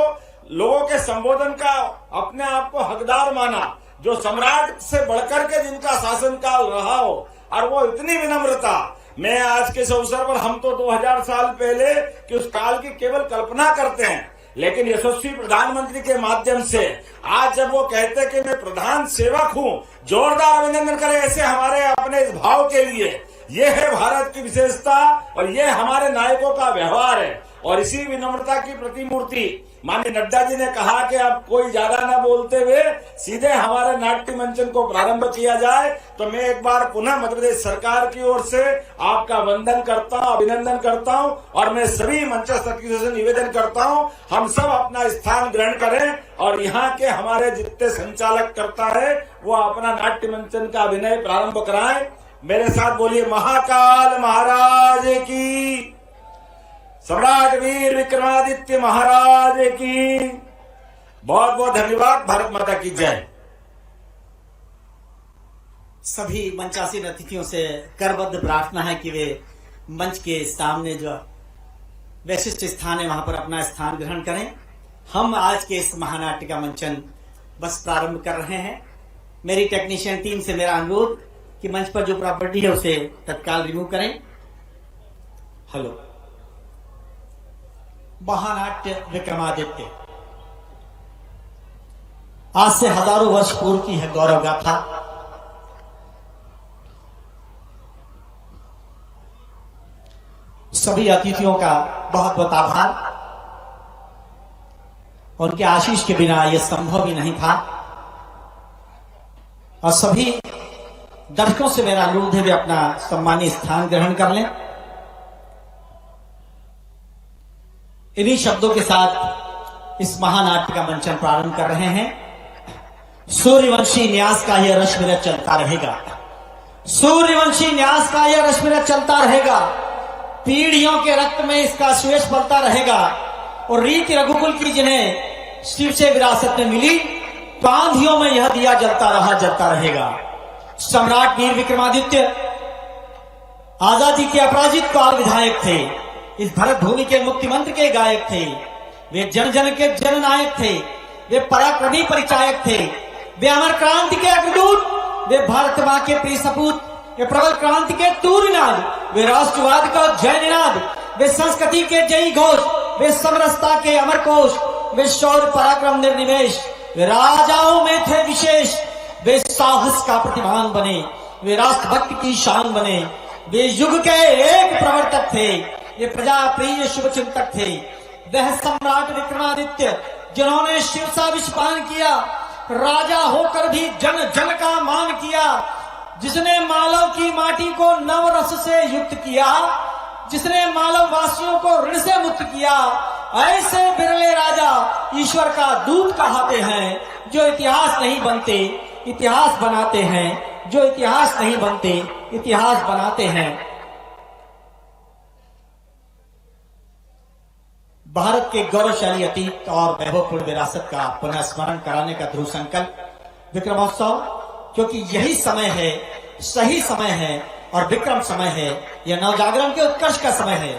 लोगों के संबोधन का अपने आप को हकदार माना, जो सम्राट से बढ़कर के जिनका शासनकाल रहा हो, और वो इतनी विनम्रता। मैं आज के इस अवसर पर, हम तो 2000 साल पहले कि उस काल की केवल कल्पना करते हैं, लेकिन यशस्वी प्रधानमंत्री के माध्यम से आज जब वो कहते हैं कि मैं प्रधान सेवक हूं, जोरदार अभिनंदन करें ऐसे हमारे अपने इस भाव के लिए। ये है भारत की विशेषता और ये हमारे नायकों का व्यवहार है। और इसी विनम्रता की प्रतिमूर्ति माननीय नड्डा जी ने कहा कि अब कोई ज्यादा न बोलते हुए सीधे हमारे नाट्य मंचन को प्रारंभ किया जाए। तो मैं एक बार पुनः मध्य प्रदेश सरकार की ओर से आपका वंदन करता हूं, अभिनंदन करता हूं, और मैं सभी मंचस्थ अतिथियों से निवेदन करता हूं हम सब अपना स्थान ग्रहण करें और यहाँ के हमारे जितने संचालक करता है वो अपना नाट्य मंचन का अभिनय प्रारंभ कराएं। मेरे साथ बोलिए महाकाल महाराज की, सम्राट वीर विक्रमादित्य महाराज की। बहुत बहुत धन्यवाद। भारत माता की जय। सभी मंचासीन अतिथियों से करबद्ध प्रार्थना है कि वे मंच के सामने जो विशिष्ट स्थान है वहां पर अपना स्थान ग्रहण करें। हम आज के इस महानाट्य का मंचन बस प्रारंभ कर रहे हैं। मेरी टेक्नीशियन टीम से मेरा अनुरोध कि मंच पर जो प्रॉपर्टी है उसे तत्काल रिमूव करें। हेलो। महानाट्य विक्रमादित्य आज से हजारों वर्ष पूर्व की है गौरव गाथा। सभी अतिथियों का बहुत बहुत आभार। उनके आशीष के बिना यह संभव ही नहीं था। और सभी दर्शकों से मेरा अनुरोध है वे अपना सम्मानीय स्थान ग्रहण कर लें। इन्हीं शब्दों के साथ इस महानाट्य का मंचन प्रारंभ कर रहे हैं। सूर्यवंशी न्यास का यह रश्मिरथ चलता रहेगा, सूर्यवंशी न्यास का यह रश्मिरथ चलता रहेगा। पीढ़ियों के रक्त में इसका सुयश पलता रहेगा। और रीति रघुकुल की जिन्हें शिव से विरासत में मिली, पांधियों में यह दिया जलता रहा, जलता रहेगा। सम्राट वीर विक्रमादित्य आजादी के अपराजित काल विधायक थे। इस भरत भूमि के मुक्ति मंत्र के गायक थे। वे जन जन के जननायक थे। वे पराक्रमी परिचायक थे। वे अमर क्रांति के अग्रदूत, वे भारत मां के प्रिय सपूत, वे प्रबल क्रांति के तूर्यनाद, वे राष्ट्रवाद का जय निनाद, वे संस्कृति के जयी घोष, वे समरसता के अमर कोश, वे शौर्य पराक्रम निर्निमेश, वे राजाओं में थे विशेष। वे साहस का प्रतिमान बने, वे राष्ट्रभक्ति की शान बने। वे युग के एक प्रवर्तक थे, ये प्रजा प्रिय शुभ चिंतक थे। वह सम्राट विक्रमादित्य जिन्होंने शिव सा विषपान किया, राजा होकर भी जन जन का मान किया, जिसने मालव की माटी को नवरस से युक्त किया, जिसने मालव वासियों को ऋण से मुक्त किया। ऐसे बिरले राजा ईश्वर का दूत कहते हैं, जो इतिहास नहीं बनते इतिहास बनाते हैं, जो इतिहास नहीं बनते इतिहास बनाते हैं। भारत के गौरवशाली अतीत और वैभवपूर्ण विरासत का पुनः स्मरण कराने का ध्रुव संकल्प विक्रमोत्सव, क्योंकि यही समय है, सही समय है और विक्रम समय है। यह नवजागरण के उत्कर्ष का समय है,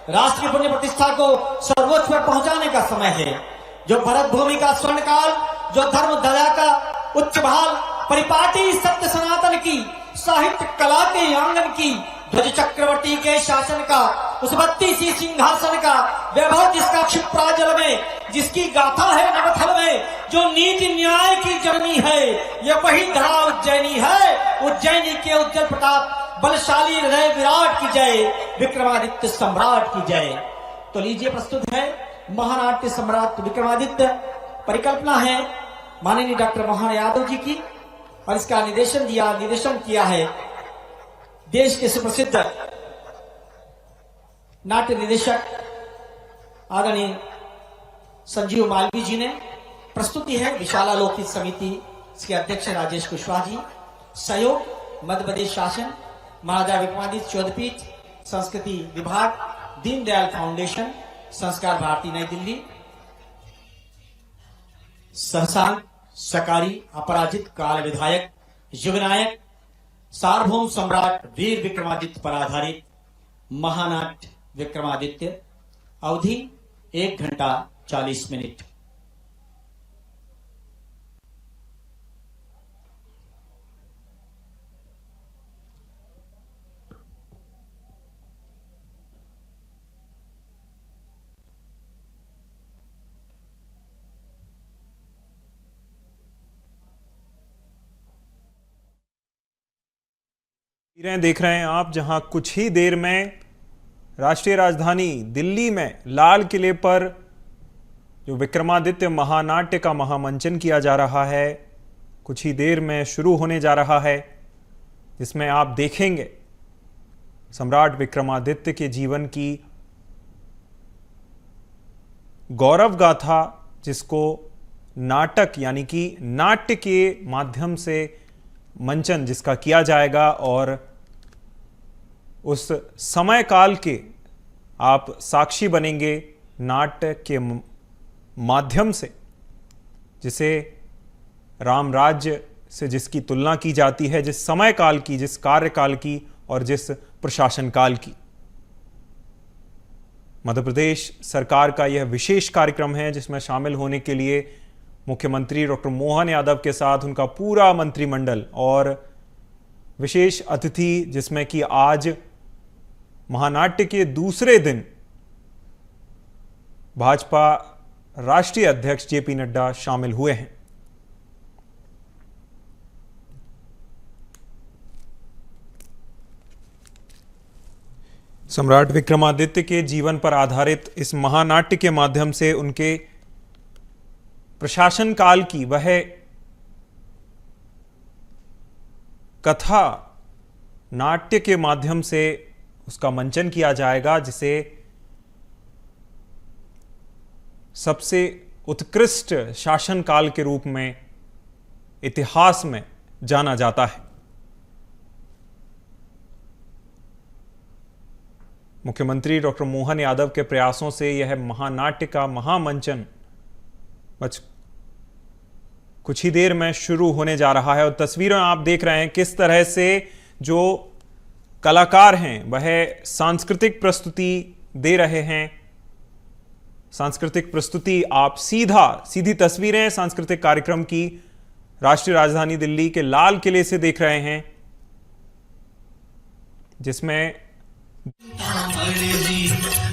राष्ट्र की पुण्य प्रतिष्ठा को सर्वोच्च पर पहुंचाने का समय है। जो भरत भूमि का स्वर्ण काल, जो धर्म दया का उच्च भाल, परिपाटी सत्य सनातन की, साहित्य कला के आंगन की, ध्वज चक्रवर्ती के शासन का, उस 32 सिंहासन का वैभव जिसका क्षिप्राजल में, जिसकी गाथा है नवथल में, जो नीति न्याय की जननी है, ये वही धरा उज्जैनी है। उज्जैनी के उज्जवल प्रताप, बलशाली हृदय विराट की जय, विक्रमादित्य सम्राट की जय। तो लीजिए प्रस्तुत है महानाट्य सम्राट विक्रमादित्य। परिकल्पना है माननीय डॉक्टर मोहन यादव जी की और इसका निर्देशन किया है देश के सुप्रसिद्ध नाट्य निर्देशक आदरणीय संजीव मालवी जी ने। प्रस्तुति है विशाला लोकहित समिति, इसके अध्यक्ष राजेश कुशवाहा जी। सहयोग मध्य प्रदेश शासन, महाराजा विक्रमादित्य चौधपीठ संस्कृति विभाग दीनदयाल फाउंडेशन, संस्कार भारती नई दिल्ली, सहसान सकारी अपराजित काल विधायक युगनायक सार्वभौम सम्राट वीर विक्रमादित्य पर आधारित महानाट्य विक्रमादित्य, अवधि 1 घंटा 40 मिनट। तस्वीरें देख रहे हैं आप, जहां कुछ ही देर में राष्ट्रीय राजधानी दिल्ली में लाल किले पर जो विक्रमादित्य महानाट्य का महामंचन किया जा रहा है, कुछ ही देर में शुरू होने जा रहा है, जिसमें आप देखेंगे सम्राट विक्रमादित्य के जीवन की गौरव गाथा, जिसको नाटक यानी कि नाट्य के माध्यम से मंचन जिसका किया जाएगा, और उस समय काल के आप साक्षी बनेंगे नाट्य के माध्यम से, जिसे राम राज्य से जिसकी तुलना की जाती है, जिस समय काल की, जिस कार्यकाल की और जिस प्रशासन काल की। मध्य प्रदेश सरकार का यह विशेष कार्यक्रम है, जिसमें शामिल होने के लिए मुख्यमंत्री डॉक्टर मोहन यादव के साथ उनका पूरा मंत्रिमंडल और विशेष अतिथि, जिसमें कि आज महानाट्य के दूसरे दिन भाजपा राष्ट्रीय अध्यक्ष जेपी नड्डा शामिल हुए हैं। सम्राट विक्रमादित्य के जीवन पर आधारित इस महानाट्य के माध्यम से उनके प्रशासन काल की वह कथा नाट्य के माध्यम से उसका मंचन किया जाएगा, जिसे सबसे उत्कृष्ट शासन काल के रूप में इतिहास में जाना जाता है। मुख्यमंत्री डॉक्टर मोहन यादव के प्रयासों से यह महानाट्य का महामंचन बस कुछ ही देर में शुरू होने जा रहा है। और तस्वीरें आप देख रहे हैं किस तरह से जो कलाकार हैं वह सांस्कृतिक प्रस्तुति दे रहे हैं। सांस्कृतिक प्रस्तुति आप सीधी तस्वीरें सांस्कृतिक कार्यक्रम की राष्ट्रीय राजधानी दिल्ली के लाल किले से देख रहे हैं, जिसमें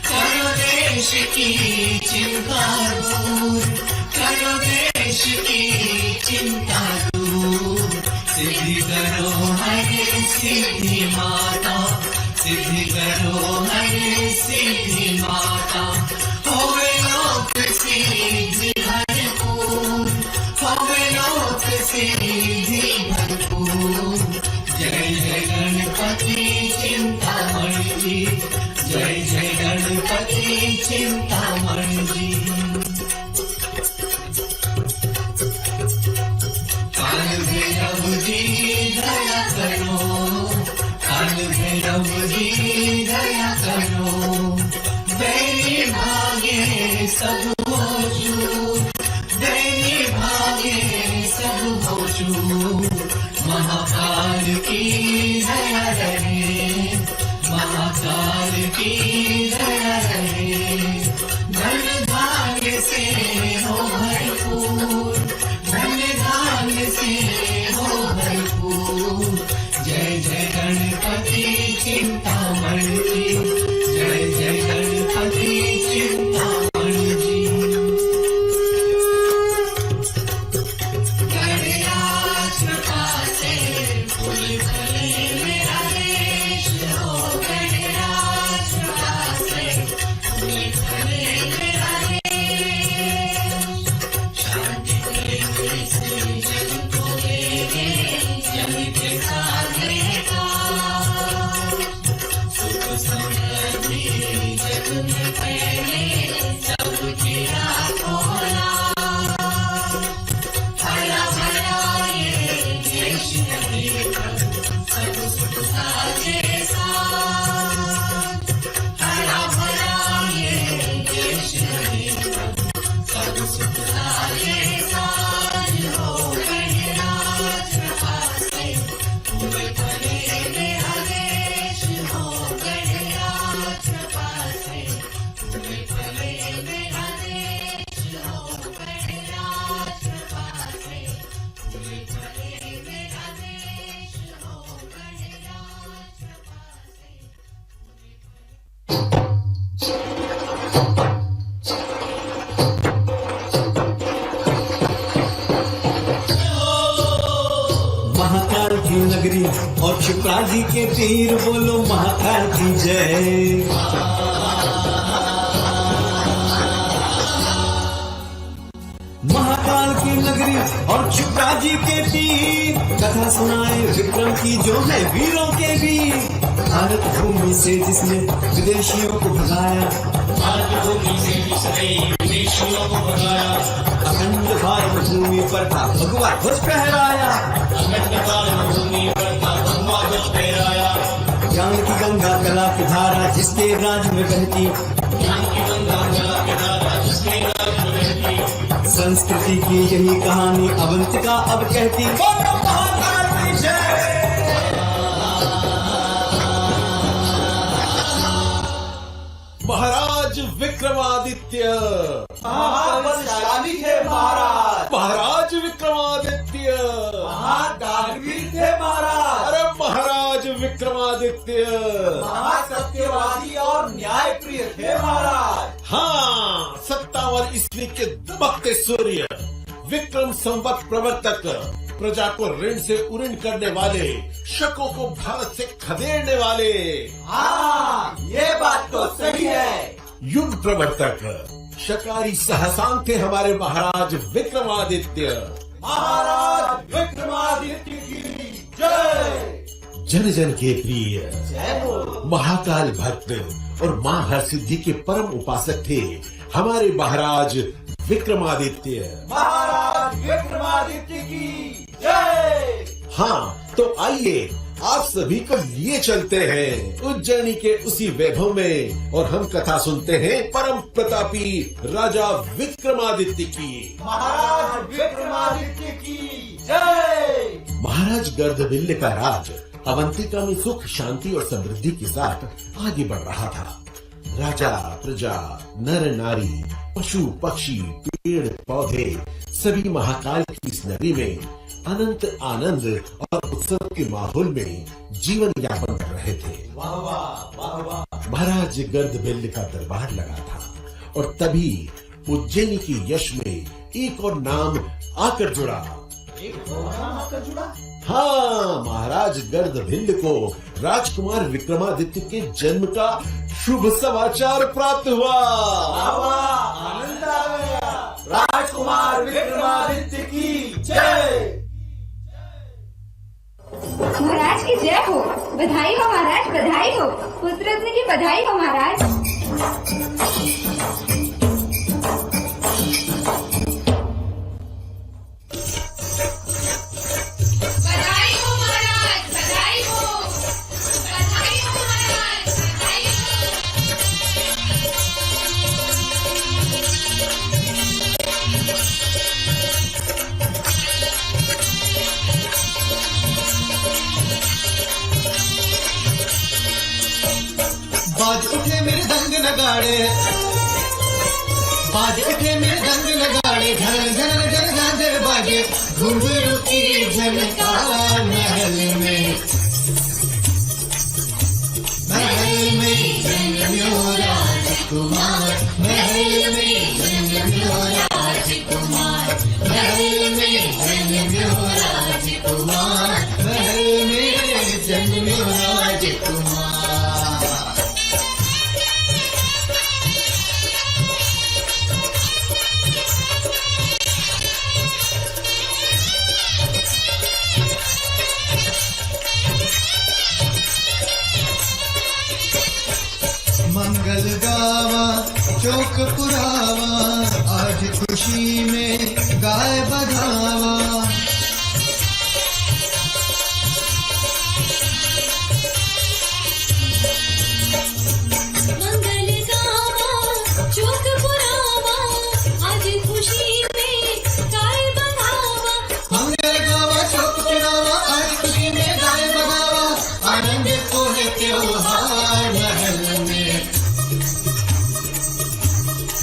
करो देश की चिंता दूर, करो देश की चिंता दूर, सिद्धि करो हरे सिद्धि माता, सिद्धि करो हरे सिद्धि माता, होवे लोक सिद्धि भरपूर, होवे लोक सिद्धि भरपूर। जय जय गणपति चिंतामणि जी, जय जय गणपति चिंतामणि जी। काल भैरव जी दया करो, काल भैरव जी दया करो, बैरी भागे सब हो चूक, बैरी भागे सब हो चूक। महाकाल की दया रहे, महाकाल की दया रहे, धन धान्य से हो भरपूर, धन धान्य से हो भरपूर। जय जय गणपति चिंतामणि जी, जय जय गणपति चिंतामणि जी। गणराज प्रकाशे फूल फले मेरा देश हो, गणराज प्रकाशे फूल फले मेरा देश। शांति प्रेम से जग को देवे, जग के साधे का सुख समृद्धि जग में क्षिप्रा जी के पीर बोलो महाकाल की जय। महाकाल की नगरी और क्षिप्रा जी के पीर कथा सुनाए विक्रम की जो है वीरों के वीर। भारत भूमि से जिसने विदेशियों को भगाया, भारत भूमि से जिसने विदेशियों को भगाया, अखंड भारत भूमि पर था भगवा ध्वज फहराया, अखंड भारत भूमि पर था भगवा ध्वज फहराया। ज्ञान की गंगा कला की धारा जिसके राज में बहती, ज्ञान की गंगा कला की धारा जिसके राज में बहती। संस्कृति की यही कहानी अवंतिका अब कहती, महाकाल की जय। महाराज विक्रमादित्य महाबलशाली थे महाराज, महाराज विक्रमादित्य महादानवीर थे महाराज, अरे महाराज विक्रमादित्य महासत्यवादी और न्यायप्रिय थे महाराज। हाँ, 57 ईस्वी के दमकते सूर्य, विक्रम संवत प्रवर्तक, प्रजा को ऋण से उऋण करने वाले, शकों को भारत से खदेड़ने वाले। हाँ, ये बात तो सही है। युग प्रवर्तक, शकारी सहसांग थे हमारे महाराज विक्रमादित्य। महाराज विक्रमादित्य की जय। जन जन के प्रिय, जय हो। महाकाल भक्त और मां हरसिद्धि के परम उपासक थे हमारे महाराज विक्रमादित्य। महाराज विक्रमादित्य की जय। हाँ, तो आइए आप सभी को लिए चलते हैं उज्जैनी के उसी वैभव में और हम कथा सुनते हैं परम प्रतापी राजा विक्रमादित्य की। महाराज विक्रमादित्य की जय। महाराज गर्दभिल्ल का राज अवंतिका में सुख शांति और समृद्धि के साथ आगे बढ़ रहा था। राजा प्रजा नर नारी पशु पक्षी पेड़ पौधे सभी महाकाल की इस नगरी में अनंत आनंद और उत्सव के माहौल में जीवन यापन कर रहे थे। वाह वाह वाह वाह। महाराज गर्दभिल्ल का दरबार लगा था और तभी उज्जैनी के यश में एक और नाम आकर जुड़ा। हाँ, महाराज गर्दभिल्ल को राजकुमार विक्रमादित्य के जन्म का शुभ समाचार प्राप्त हुआ। आनंद आ गया। राजकुमार विक्रमादित्य की जय। महाराज की जय हो। बधाई हो महाराज, बधाई हो। पुत्र रत्न की बधाई हो महाराज। बधाई हो महाराज, बधाई हो। बधाई हो महाराज, बधाई बाज उठे मेरे दंग नगाड़े, बाज उठे मेरे दंग नगाड़े, झन झन झन झांझे बाजे, घुंघरू की झनकार महल में, महल में जन्म्यो राजकुमार, महल में जन्म्यो राजकुमार, महल में जन्म्यो राजकुमार, महल में जन्म्यो राजकुमार। मंगल गावा चौक पुरावा, आज खुशी में गाय बधावा। मंगल गावा चौक पुरावा, आज खुशी में गाय बधावा। मंगल गावा चौक पुरावा, आज खुशी में गाय बधावा। आनंद को है त्योहार महल में,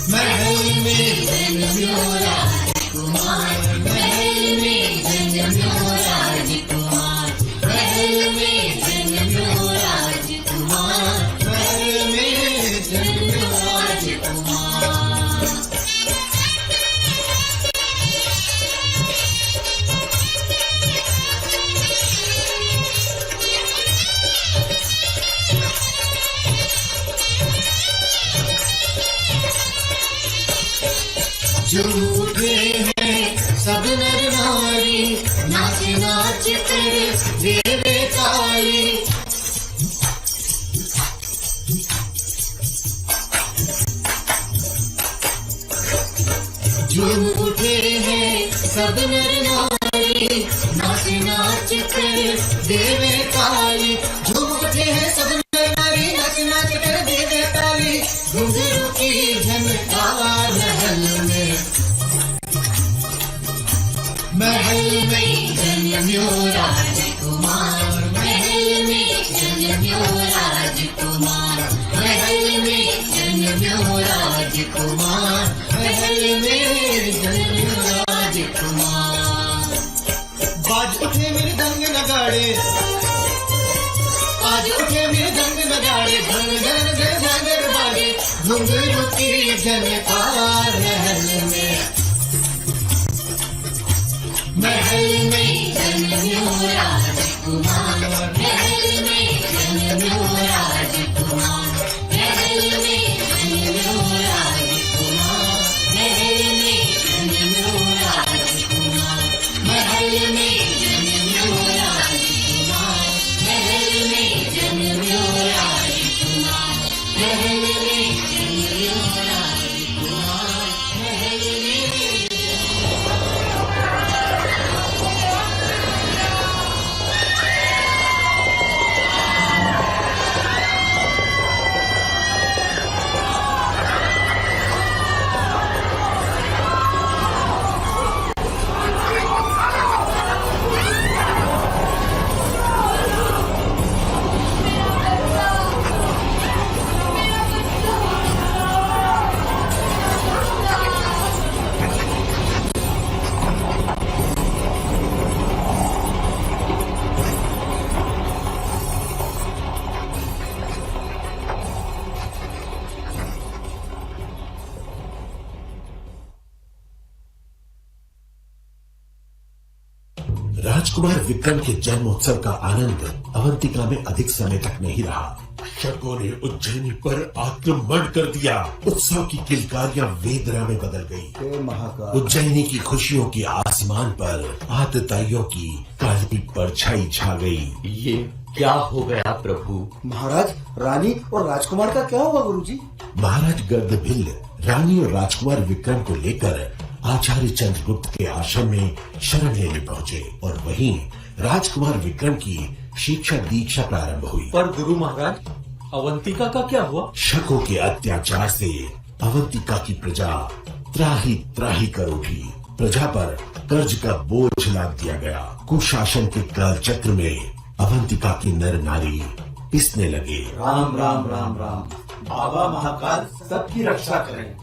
महल में जन्म्यो राजकुमार, महल में झूम उठे हैं सब नर नारी, नाच नाच कर देवे ताली। झूम उठे हैं सब नर नारी, नाच नाच कर देवे ताली। झूम उठे हैं सब नर नारी, नाच नाच कर देवे ताली। घुंघरू की झनकार महल में जन्म्यो राजकुमार, महल में जन्म्यो राजकुमार, महल में जन्म्यो राजकुमार, महल में जन्म्यो राजकुमार। बाज उठे मेरे दंग नगाड़े, आज उठे मेरे दंग नगाड़े, धन धन धन धन बाजे। घुंघरू की झनकार महल में जन्म्यो राजकुमार, महल में जन्म्यो राजकुमार, महल में जन्म्यो राजकुमार, महल में जन्म्यो राजकुमार, महल में जन्म्यो राजकुमार, महल में जन्म्यो राजकुमार, महल में जन्म्यो राजकुमार, महल में। राजकुमार विक्रम के जन्मोत्सव का आनंद अवंतिका में अधिक समय तक नहीं रहा। शकों ने उज्जैनी पर आक्रमण कर दिया। उत्सव की किलकारियां वेदना में बदल गई। उज्जैनी की खुशियों के आसमान पर आतताइयों की काली परछाई छा गई। ये क्या हो गया प्रभु? महाराज, रानी और राजकुमार का क्या हुआ गुरुजी? महाराज गर्दभिल्ल रानी और राजकुमार विक्रम को लेकर आचार्य चंद्रगुप्त के आश्रम में शरण लेने पहुँचे और वहीं राजकुमार विक्रम की शिक्षा दीक्षा प्रारंभ हुई। पर गुरु महाराज, अवंतिका का क्या हुआ? शकों के अत्याचार से अवंतिका की प्रजा त्राही त्राही कर उठी। प्रजा पर कर्ज का बोझ लाद दिया गया। कुशासन के काल चक्र में अवंतिका की नर नारी पिसने लगे। राम राम राम राम। बाबा महाकाल सबकी रक्षा करें।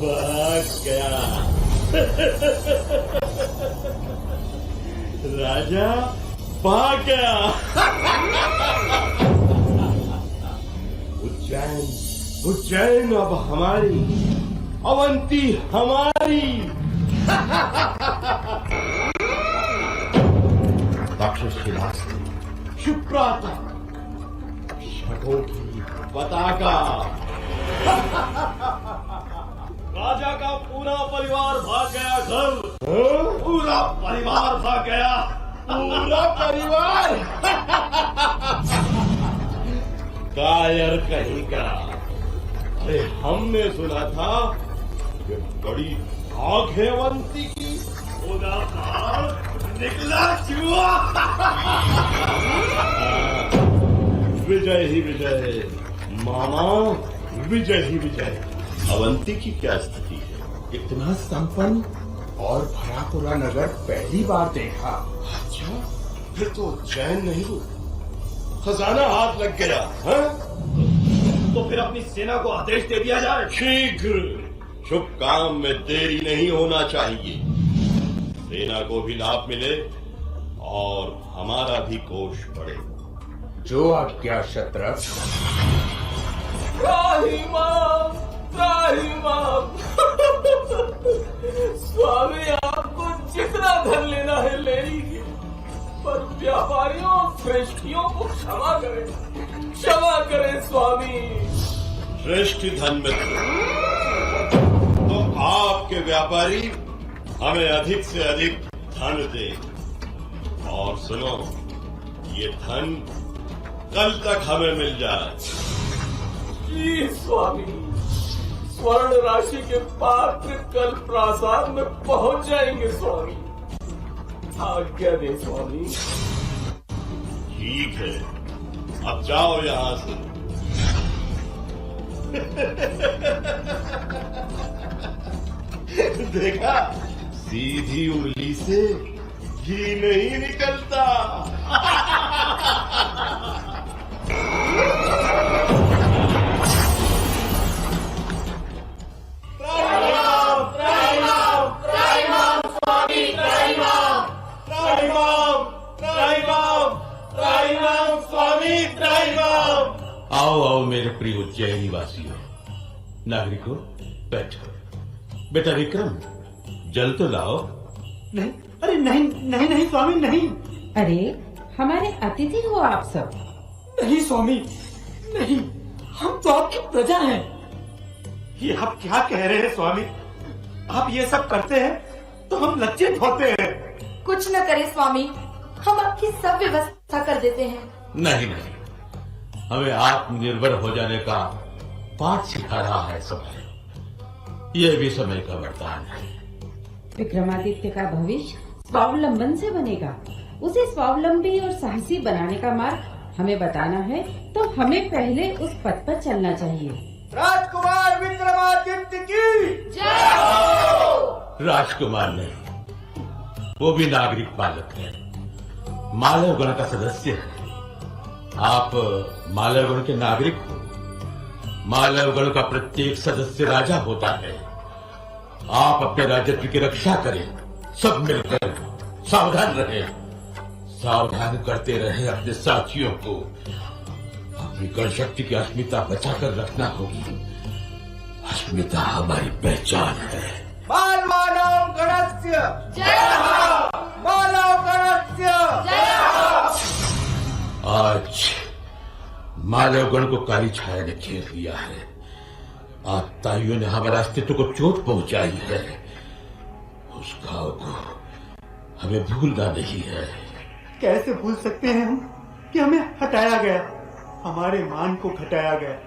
भाग गया राजा, भाग गया। उज्जैन उज्जैन अब हमारी, अवंती हमारी। शुभ प्रातः, शकों की पताका। राजा का पूरा परिवार भाग गया घर। पूरा परिवार भाग गया। पूरा परिवार। कायर कहीं का। अरे हमने सुना था कि बड़ी आग है अवंती की। पूरा बाहर निकला चूहा। विजय ही विजय मामा, विजय ही विजय। अवंती की क्या स्थिति है? इतना संपन्न और भरा पूरा नगर पहली बार देखा। अच्छा, फिर तो उज्जैन नहीं, खजाना हाथ लग गया है? तो फिर अपनी सेना को आदेश दे दिया जाए। शीघ्र। शुभ काम में देरी नहीं होना चाहिए। सेना को भी लाभ मिले और हमारा भी कोष बढ़े। जो आज्ञा शत्रप। व्यापारियों श्रेष्ठियों को क्षमा करें स्वामी। श्रेष्ठ धन मित्र, तो आपके व्यापारी हमें अधिक से अधिक धन दे, और सुनो, ये धन कल तक हमें मिल जाए। जी स्वामी, स्वर्ण राशि के पात्र कल प्रासाद में पहुंच जाएंगे स्वामी। आज्ञा दे स्वामी। ठीक है, अब जाओ यहां से। देखा, सीधी उंगली से घी नहीं निकलता। आओ आओ मेरे प्रिय उज्जैनी वासियों, नागरिकों, बैठो। बेटा विक्रम, जल तो लाओ। नहीं, अरे नहीं स्वामी, नहीं। अरे हमारे अतिथि हो आप सब। नहीं स्वामी, नहीं, हम तो आपकी प्रजा हैं। ये आप क्या कह रहे हैं स्वामी? आप ये सब करते हैं तो हम लज्जित होते हैं। कुछ न करे स्वामी, हम आपकी सब व्यवस्था कर देते हैं। नहीं नहीं, हमें आत्मनिर्भर हो जाने का पाठ सिखा रहा है समय। यह भी समय का वरदान है। विक्रमादित्य का भविष्य स्वावलंबन से बनेगा। उसे स्वावलंबी और साहसी बनाने का मार्ग हमें बताना है, तो हमें पहले उस पथ पर चलना चाहिए। राजकुमार विक्रमादित्य की जय हो। राजकुमार नहीं, वो भी नागरिक बालक है, मालव गण का सदस्य है। आप मालव गण के नागरिक हो। मालव गण का प्रत्येक सदस्य राजा होता है। आप अपने राजत्व की रक्षा करें, सब मिलकर सावधान रहें, सावधान करते रहें अपने साथियों को। अपनी गण शक्ति की अस्मिता बचाकर रखना होगी। अस्मिता हमारी पहचान है। मानव गणस्य जय हो। मानव गणस्य जय हो। आज मालव गण को काली छाया ने घेर लिया है। आतताइयों ने हमारे अस्तित्व को चोट पहुंचाई है। उस घाव को हमें भूलना नहीं है। कैसे भूल सकते हैं हम कि हमें हटाया गया, हमारे मान को घटाया गया,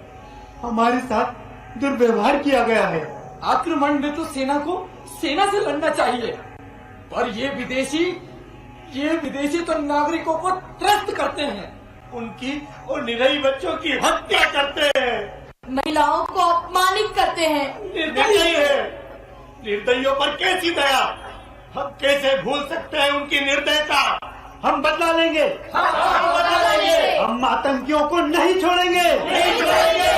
हमारे साथ दुर्व्यवहार किया गया है। आक्रमण में तो सेना को सेना से लड़ना चाहिए, पर ये विदेशी तो नागरिकों को त्रस्त करते हैं, उनकी और निरही बच्चों की हत्या करते हैं, महिलाओं को अपमानित करते हैं। निर्दयी है। निर्दयियों पर कैसी दया? हम कैसे भूल सकते हैं उनकी निर्दयता? हम बदला लेंगे। हम आतंकियों को नहीं छोड़ेंगे।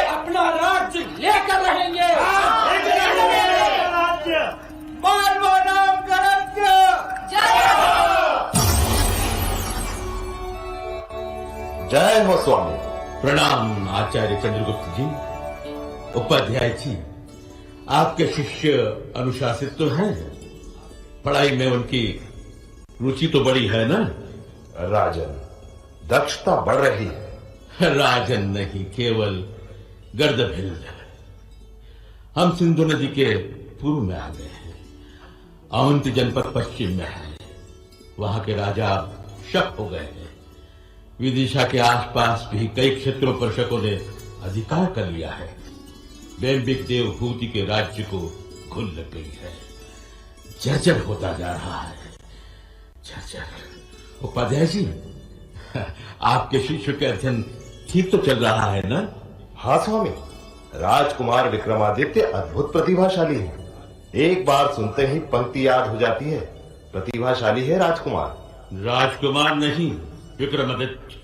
अपना राज्य लेकर रहेंगे। राज्य मानव गणस्य जय हो। जय हो स्वामी। प्रणाम आचार्य चंद्रगुप्त जी। उपाध्याय जी, आपके शिष्य अनुशासित तो हैं, पढ़ाई में उनकी रुचि तो बड़ी है ना? राजन, दक्षता बढ़ रही है। राजन नहीं, केवल गर्दभिल। हम सिंधु नदी के पूर्व में आ गए हैं। अवंती जनपद पश्चिम में है। वहां के राजा शक हो गए हैं। विदिशा के आसपास भी कई क्षेत्रों पर शकों ने अधिकार कर लिया है। वैम्बिक देवभूति के राज्य को घुल लग गई है। जर्जर होता जा रहा है, जर्जर। उपाध्याय जी, आपके शिष्य के अध्ययन ठीक तो चल रहा है ना? हाँ स्वामी, राजकुमार विक्रमादित्य अद्भुत प्रतिभाशाली है। एक बार सुनते ही पंक्ति याद हो जाती है। प्रतिभाशाली है राजकुमार। राजकुमार नहीं, विक्रमादित्य,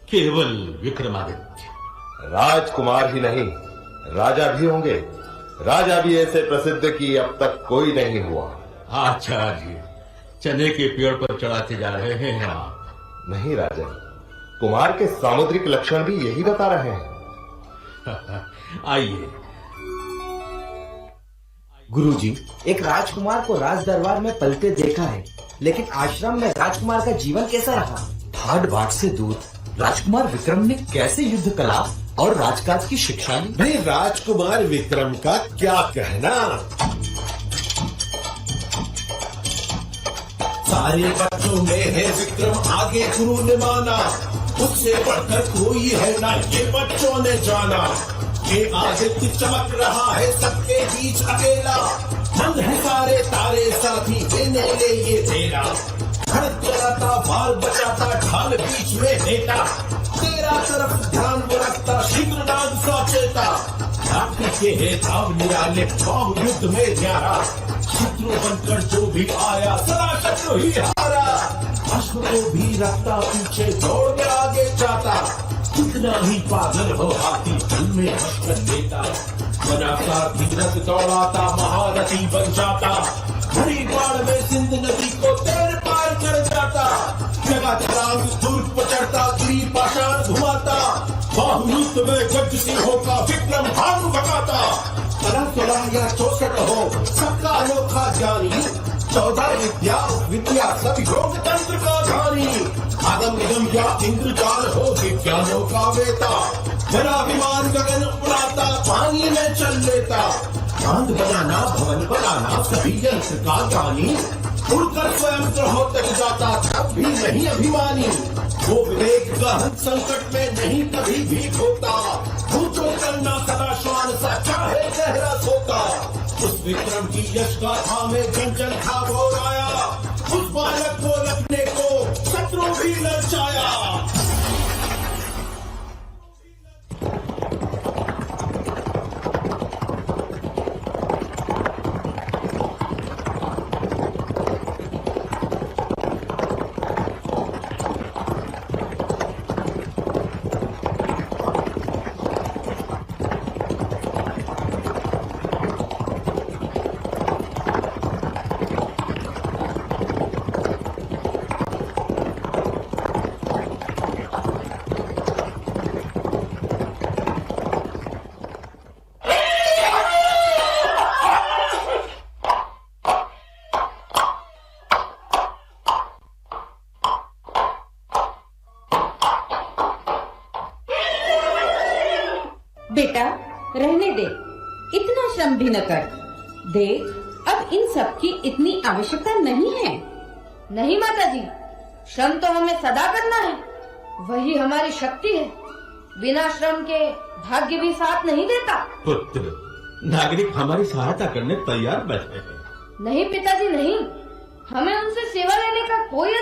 केवल विक्रमादित्य। राजकुमार ही नहीं, राजा भी होंगे। राजा भी ऐसे प्रसिद्ध कि अब तक कोई नहीं हुआ। आचार्य, चने के पेड़ पर चढ़ाते जा रहे हैं आप। नहीं राजन, कुमार के सामुद्रिक लक्षण भी यही बता रहे हैं। आइए। गुरुजी, एक राजकुमार को राज दरबार में पलते देखा है, लेकिन आश्रम में राजकुमार का जीवन कैसा रहा? हाट बाट से दूर राजकुमार विक्रम ने कैसे युद्ध कला और राजकाज की शिक्षा ली? भाई राजकुमार विक्रम का क्या कहना। सारे बच्चों में है विक्रम आगे गुरु ने माना, उससे बढ़कर कोई है ना ये बच्चों ने जाना। ये आदित्य चमक रहा है सबके बीच अकेला, मंद है सारे तारे साथी देने ले ये तेरा। खड़क चलाता बाल बचाता ढाल बीच में नेता, तेरा तरफ ध्यान वो रखता शीघ्र नाग सचेता। रात्रि के है धाव निराले बाहु युद्ध में न्यारा, शत्रु बनकर जो भी आया सदा शत्रु ही हारा। अश्व को भी रखता पीछे दौड़ में आगे जाता, कितना ही पागल हो हाथी दिल में हंसकर देता। बना सारथी रथ दौड़ाता महारथी बन जाता, हरी बाढ़ में सिंध नदी को तैर पार कर जाता। जगा छलांग दुर्ग पर चढ़ता गिरी पाषाण घुमाता, बाहुयुद्ध में गज सिंहों का विक्रम भाग भगाता। 16 या 64 हो सबका अनोखा ज्ञानी, 14 विद्या सब योग तंत्र का धानी। आगम निगम या इंद्रजाल हो विज्ञानों का वेता, बड़ा विमान गगन उड़ाता पानी में चल लेता। बांध बनाना भवन बनाना सभी यंत्र का ज्ञानी, उड़कर स्वयं ग्रहों तक जाता तब भी नहीं अभिमानी। वो विवेक गहन संकट में नहीं कभी भी खोता, ऊंचो करना सदा श्वान सा चाहे गहरा सोता। उस विक्रम की यश गाथा में जन जन था घोराया, उस बालक को रखने को शत्रु भी ललचाया। बेटा रहने दे, इतना श्रम भी न कर। देख अब इन सब की इतनी आवश्यकता नहीं है। नहीं माताजी, श्रम तो हमें सदा करना है, वही हमारी शक्ति है। बिना श्रम के भाग्य भी साथ नहीं देता। पुत्र, नागरिक हमारी सहायता करने तैयार बैठे हैं। नहीं पिताजी नहीं, हमें उनसे सेवा लेने का कोई